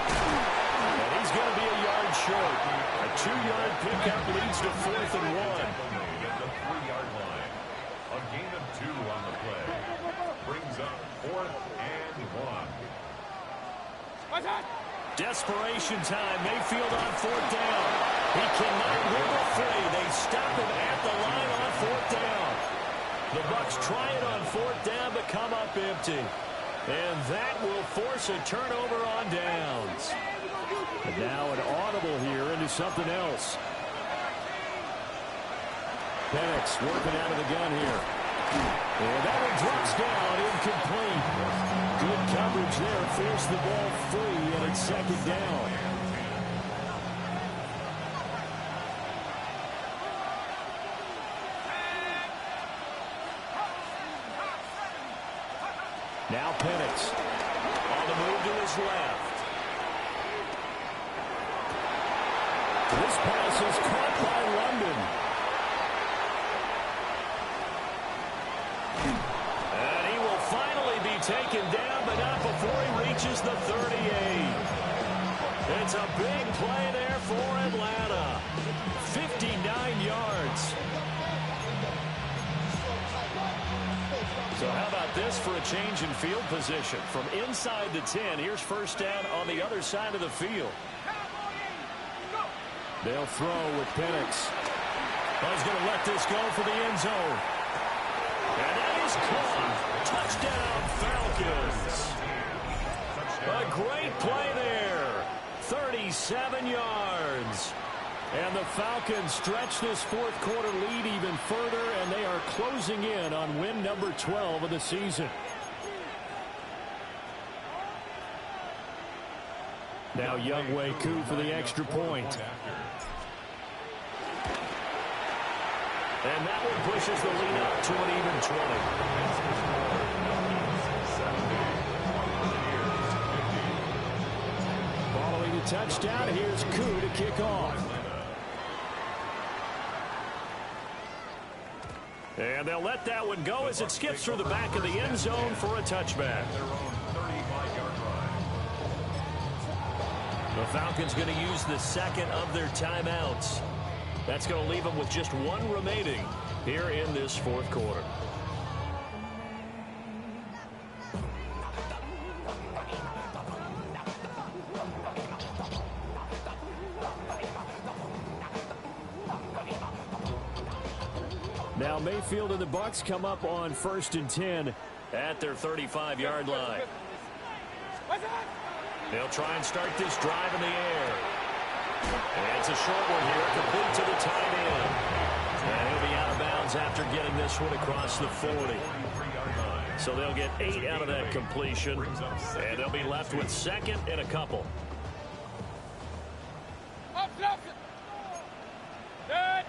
Speaker 2: And he's going to be a yard short. A 2-yard pickup leads to 4th and 1.
Speaker 3: At the 3-yard line. A gain of 2 on the play. Brings up 4th and 1.
Speaker 2: Desperation time. Mayfield on 4th down. He cannot wiggle free. They stop him at the line on 4th down. The Bucs try it on 4th down, but come up empty. And that will force a turnover on downs. And now an audible here into something else. Penix working out of the gun here. And that one drops down, incomplete. Good coverage there, forced the ball free, and it's 2nd down. Now Penix on the move to his left. This pass is caught by London. And he will finally be taken down, but not before he reaches the 38. It's a big play there for Atlanta. 59 yards. So how about this for a change in field position? From inside the 10, here's 1st down on the other side of the field. They'll throw with Penix. He's going to let this go for the end zone. And that is caught. Touchdown, Falcons. A great play there. 37 yards. And the Falcons stretch this 4th quarter lead even further, and they are closing in on win number 12 of the season. Now Younghoe Koo for the extra point. And that one pushes the lead up to an even 20. Following the touchdown, here's Koo to kick off. And they'll let that one go as it skips through the back of the end zone for a touchback. The Falcons going to use the 2nd of their timeouts. That's going to leave them with just 1 remaining here in this 4th quarter. Now Mayfield and the Bucs come up on 1st and 10 at their 35-yard line. They'll try and start this drive in the air. And it's a short one here, complete to the tight end. And he'll be out of bounds after getting this one across the 40. So they'll get 8 out of that completion. And they'll be left with 2nd and a couple.
Speaker 5: Good.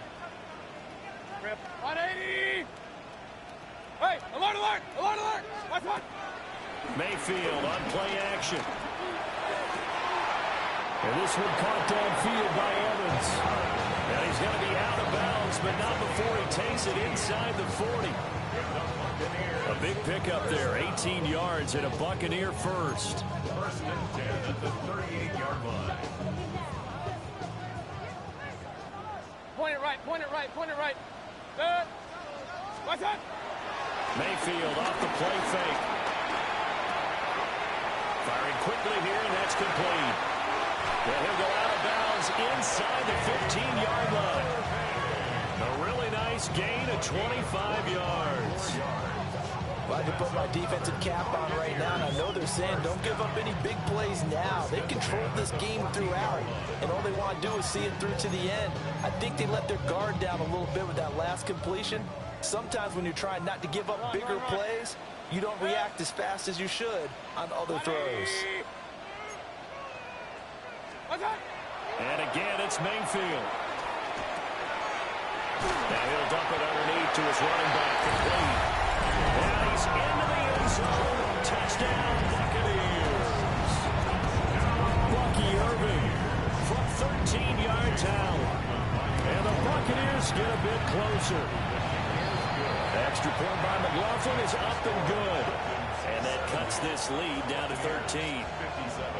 Speaker 5: Rip. 180. Hey, alert, alert, alert, alert. Watch one.
Speaker 2: Mayfield on play action. And this one caught downfield by Evans. And he's going to be out of bounds, but not before he takes it inside the 40. A big pickup there, 18 yards and a Buccaneer first.
Speaker 3: 1st and 10 at the 38-yard line.
Speaker 5: Point it right, point it right, point it right. Good. Watch that.
Speaker 2: Mayfield off the play fake. Firing quickly here, and that's complete. And he'll go out of bounds inside the 15-yard line. A really nice gain of 25 yards.
Speaker 4: Well, I can put my defensive cap on right now, and I know they're saying don't give up any big plays now. They've controlled this game throughout, and all they want to do is see it through to the end. I think they let their guard down a little bit with that last completion. Sometimes when you're trying not to give up bigger plays, you don't react as fast as you should on other throws.
Speaker 2: And again, it's Mayfield. Now he'll dump it underneath to his running back. Complete. And he's into the end zone. Touchdown, Buccaneers. Bucky Irving from 13 yards out. And the Buccaneers get a bit closer. Extra point by McLaughlin is up and good. And that cuts this lead down to 13.
Speaker 3: 57.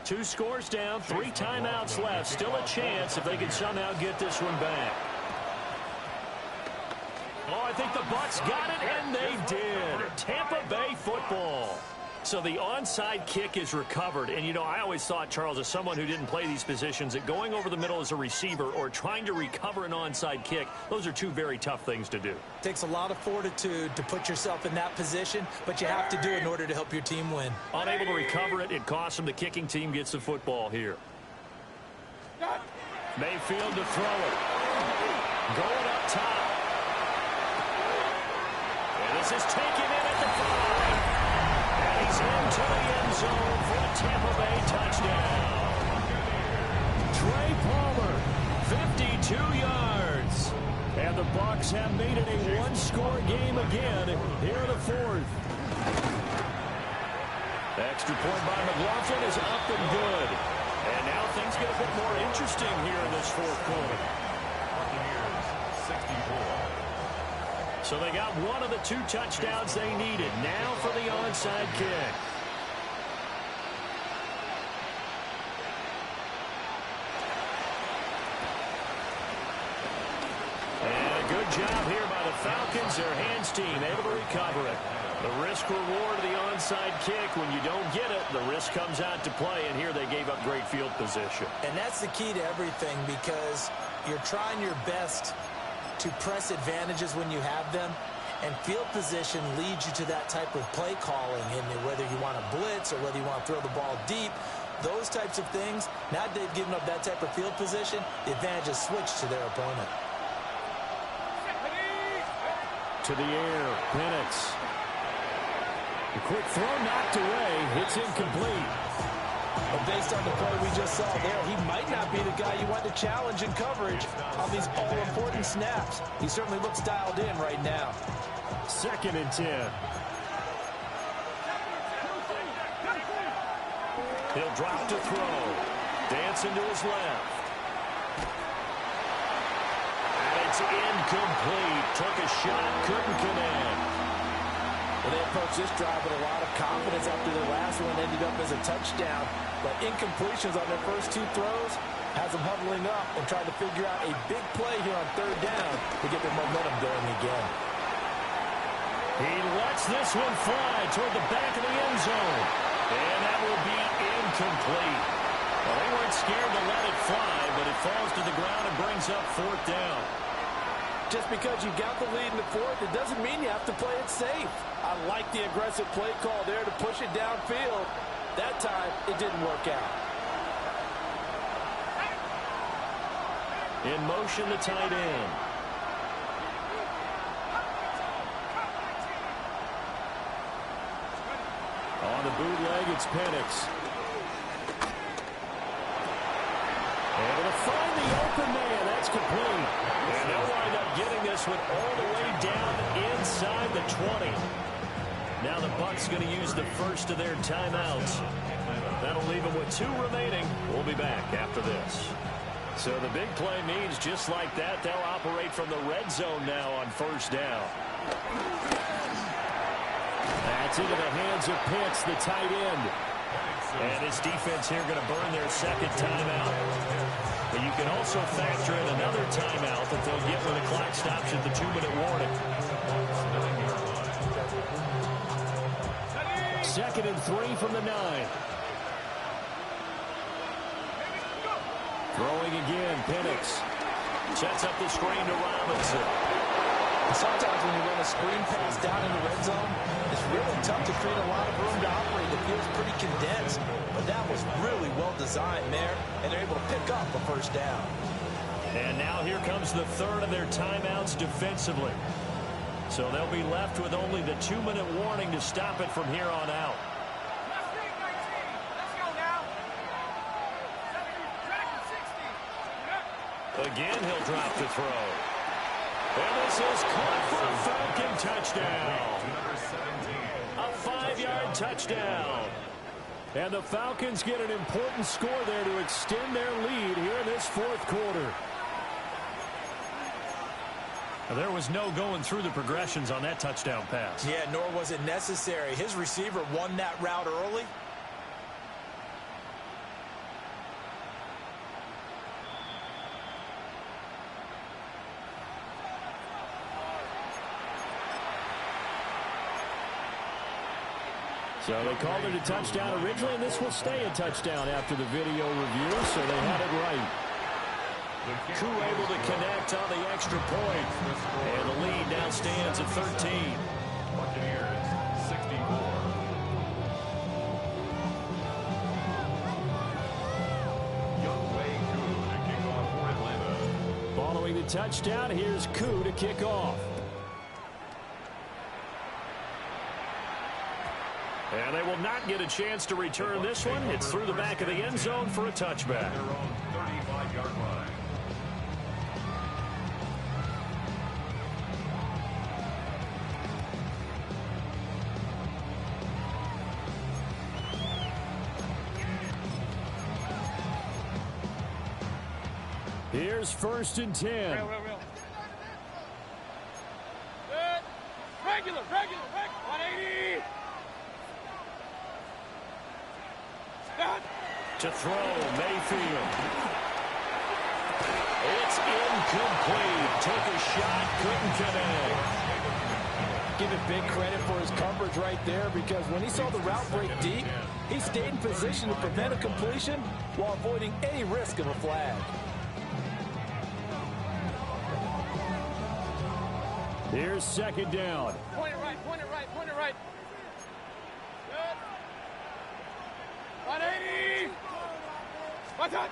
Speaker 2: Two scores down, 3 timeouts left. Still a chance if they can somehow get this one back. Oh, I think the Bucs got it, and they did. Tampa Bay football. So the onside kick is recovered. And, you know, I always thought, Charles, as someone who didn't play these positions, that going over the middle as a receiver or trying to recover an onside kick, those are two very tough things to do.
Speaker 6: It takes a lot of fortitude to put yourself in that position, but you have to do it in order to help your team win.
Speaker 2: Unable to recover it, it costs them. The kicking team gets the football here. Mayfield to throw it. Going up top. And this is taken in at the 5. And he's into the end zone for a Tampa Bay touchdown. Trey Palmer, 52 yards. And the Bucs have made it a one-score game again here in the 4th. The extra point by McLaughlin is up and good. And now things get a bit more interesting here in this 4th quarter.
Speaker 3: Buccaneers, 64.
Speaker 2: So they got one of the 2 touchdowns they needed. Now for the onside kick. And a good job here by the Falcons. Their hands team able to recover it. The risk reward of the onside kick. When you don't get it, the risk comes out to play. And here they gave up great field position.
Speaker 6: And that's the key to everything, because you're trying your best to press advantages when you have them, and field position leads you to that type of play calling, and whether you want to blitz or whether you want to throw the ball deep, those types of things. Now they've given up that type of field position, the advantage is switched to their opponent.
Speaker 2: To the air, Penix. The quick throw knocked away. It's incomplete.
Speaker 4: But based on the play we just saw there, he might not be the guy you want to challenge in coverage on these all-important snaps. He certainly looks dialed in right now.
Speaker 2: 2nd and 10. He'll drop to throw. Dancing to his left. And it's incomplete. Took a shot, couldn't connect.
Speaker 4: Well, they approached this drive with a lot of confidence after their last one ended up as a touchdown. But incompletions on their first 2 throws has them huddling up and trying to figure out a big play here on 3rd down to get their momentum going again.
Speaker 2: He lets this one fly toward the back of the end zone. And that will be incomplete. Well, they weren't scared to let it fly, but it falls to the ground and brings up 4th down.
Speaker 4: Just because you got the lead in the 4th, it doesn't mean you have to play it safe. I like the aggressive play call there to push it downfield. That time, it didn't work out.
Speaker 2: In motion, the tight end. On the bootleg, it's Penix. Able to find the open man. That's complete. And they'll wind up getting this one all the way down inside the 20. Now the Bucs going to use the first of their timeouts. That'll leave them with 2 remaining. We'll be back after this. So the big play means just like that, they'll operate from the red zone now on 1st down. That's into the hands of Pitts, the tight end. And this defense here going to burn their 2nd timeout. But you can also factor in another timeout that they'll get when the clock stops at the 2-minute warning. 2nd and 3 from the 9. Throwing again, Penix. Sets up the screen to Robinson.
Speaker 4: Sometimes when you run a screen pass down in the red zone, it's really tough to create a lot of room to operate. It feels pretty condensed. But that was really well designed there, and they're able to pick up a 1st down.
Speaker 2: And now here comes the third of their timeouts defensively. So they'll be left with only the 2-minute warning to stop it from here on out. Again, he'll drop the throw. And this is caught for a Falcon touchdown. A 5-yard touchdown. And the Falcons get an important score there to extend their lead here in this fourth quarter. There was no going through the progressions on that touchdown pass.
Speaker 6: Yeah, nor was it necessary. His receiver won that route early.
Speaker 2: So they called it a touchdown originally, and this will stay a touchdown after the video review, so they had it right. Koo able to connect on the extra point. And the lead now stands at 13.
Speaker 3: Buccaneers, 64. Youngway Koo to kick off for Atlanta.
Speaker 2: Following the touchdown, here's Koo to kick off. And they will not get a chance to return this one. It's through the back of the end zone for a touchback.
Speaker 3: Their own 35-yard line.
Speaker 2: Here's 1st and 10.
Speaker 5: Real. Good. Regular. 180. Stop.
Speaker 2: To throw, Mayfield. It's incomplete. Took a shot, couldn't connect.
Speaker 4: Give it big credit for his coverage right there, because when he saw the route break deep, he stayed in position to prevent a completion while avoiding any risk of a flag.
Speaker 2: Here's 2nd down.
Speaker 5: Point it right. Good. 180. One touch.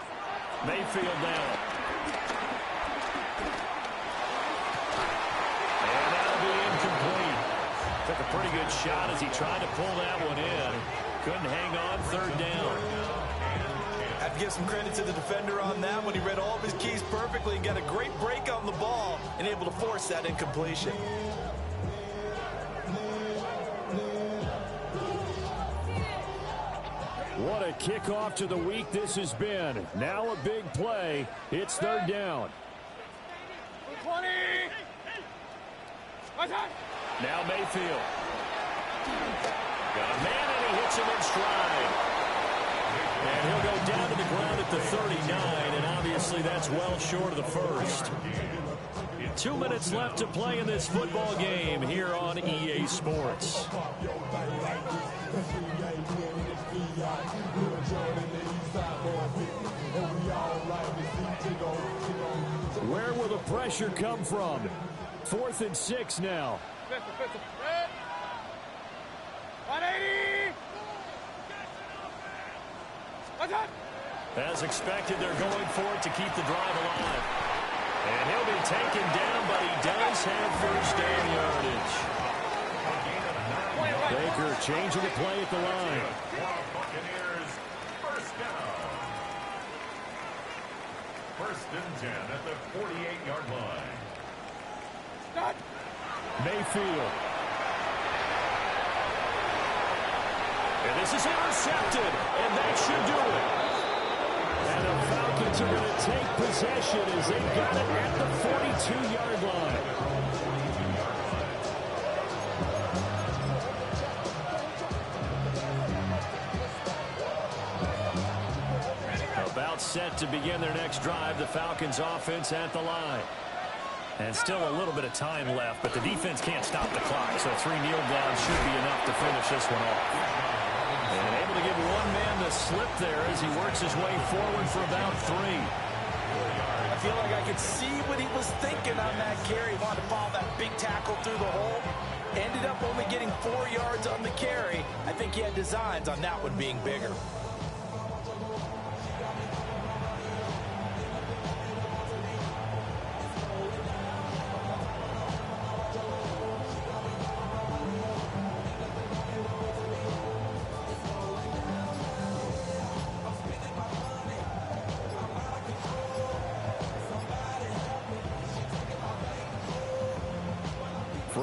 Speaker 2: Mayfield down. And that'll be incomplete. Took a pretty good shot as he tried to pull that one in. Couldn't hang on. 3rd down.
Speaker 6: I have to give some credit to the defender on that one. He read all of his keys perfectly and got a great break on the ball and able to force that incompletion.
Speaker 2: What a kickoff to the week this has been. Now a big play. It's 3rd down.
Speaker 5: 20. One touch.
Speaker 2: Now Mayfield. Got a man and he hits him in stride. And he'll go down to the ground at the 39, and obviously that's well short of the first. 2 minutes left to play in this football game here on EA Sports. Where will the pressure come from? 4th and 6 now.
Speaker 5: 180.
Speaker 2: As expected, they're going for it to keep the drive alive. And he'll be taken down, but he does have 1st down yardage. Baker changing the play at the line.
Speaker 3: Buccaneers, 1st down. 1st and 10 at the 48-yard line.
Speaker 2: Mayfield. And this is intercepted, and that should do it. And the Falcons are going to take possession as they got it at the 42-yard line. About set to begin their next drive, the Falcons offense at the line. And still a little bit of time left, but the defense can't stop the clock, so 3 kneel downs should be enough to finish this one off. And able to give one man the slip there as he works his way forward for about 3.
Speaker 4: I feel like I could see what he was thinking on that carry. He wanted to follow that big tackle through the hole. Ended up only getting 4 yards on the carry. I think he had designs on that one being bigger.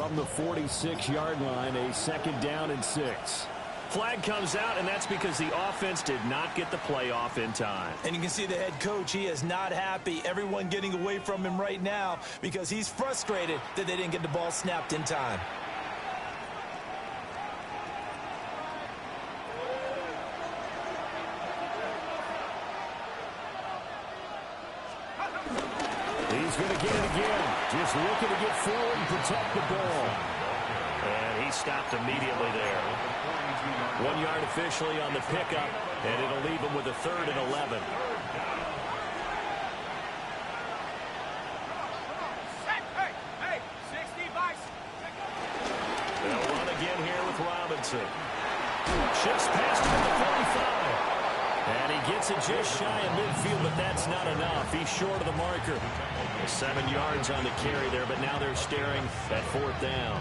Speaker 2: from the 46-yard line, a 2nd down and 6. Flag comes out, and that's because the offense did not get the play off in time.
Speaker 6: And you can see the head coach, he is not happy. Everyone getting away from him right now because he's frustrated that they didn't get the ball snapped in time.
Speaker 2: He's going to get it again. Just looking to get forward and protect the ball. And he stopped immediately there. 1 yard officially on the pickup, and it'll leave him with a 3rd and 11.
Speaker 5: Hey, 60 bucks.
Speaker 2: They'll run again here with Robinson. Shifts past him at the 45. And he gets it just shy of midfield, but that's not enough. He's short of the marker. 7 yards on the carry there, but now they're staring at 4th down.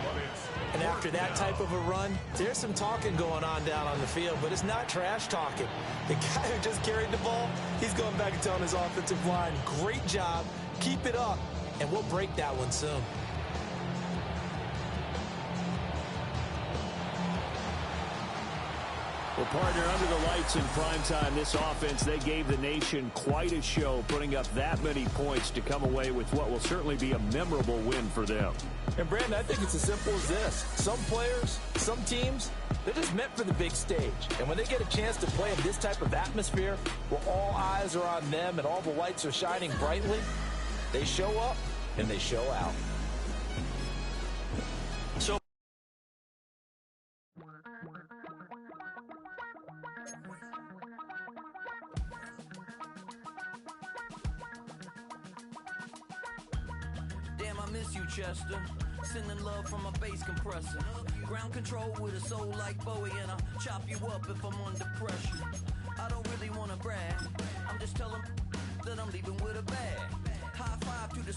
Speaker 6: And after that type of a run, there's some talking going on down on the field, but it's not trash talking. The guy who just carried the ball, he's going back and telling his offensive line, great job, keep it up, and we'll break that one soon.
Speaker 2: Well, partner, under the lights in primetime, this offense, they gave the nation quite a show, putting up that many points to come away with what will certainly be a memorable win for them.
Speaker 6: And, Brandon, I think it's as simple as this. Some players, some teams, they're just meant for the big stage. And when they get a chance to play in this type of atmosphere, where all eyes are on them and all the lights are shining brightly, they show up and they show out.
Speaker 2: So
Speaker 1: Damn, I miss you, Chester. Sending love from a bass compressor. Ground control with a soul like Bowie, and I'll chop you up if I'm under pressure. I don't really want to brag. I'm just telling that I'm leaving with a bag. High five to the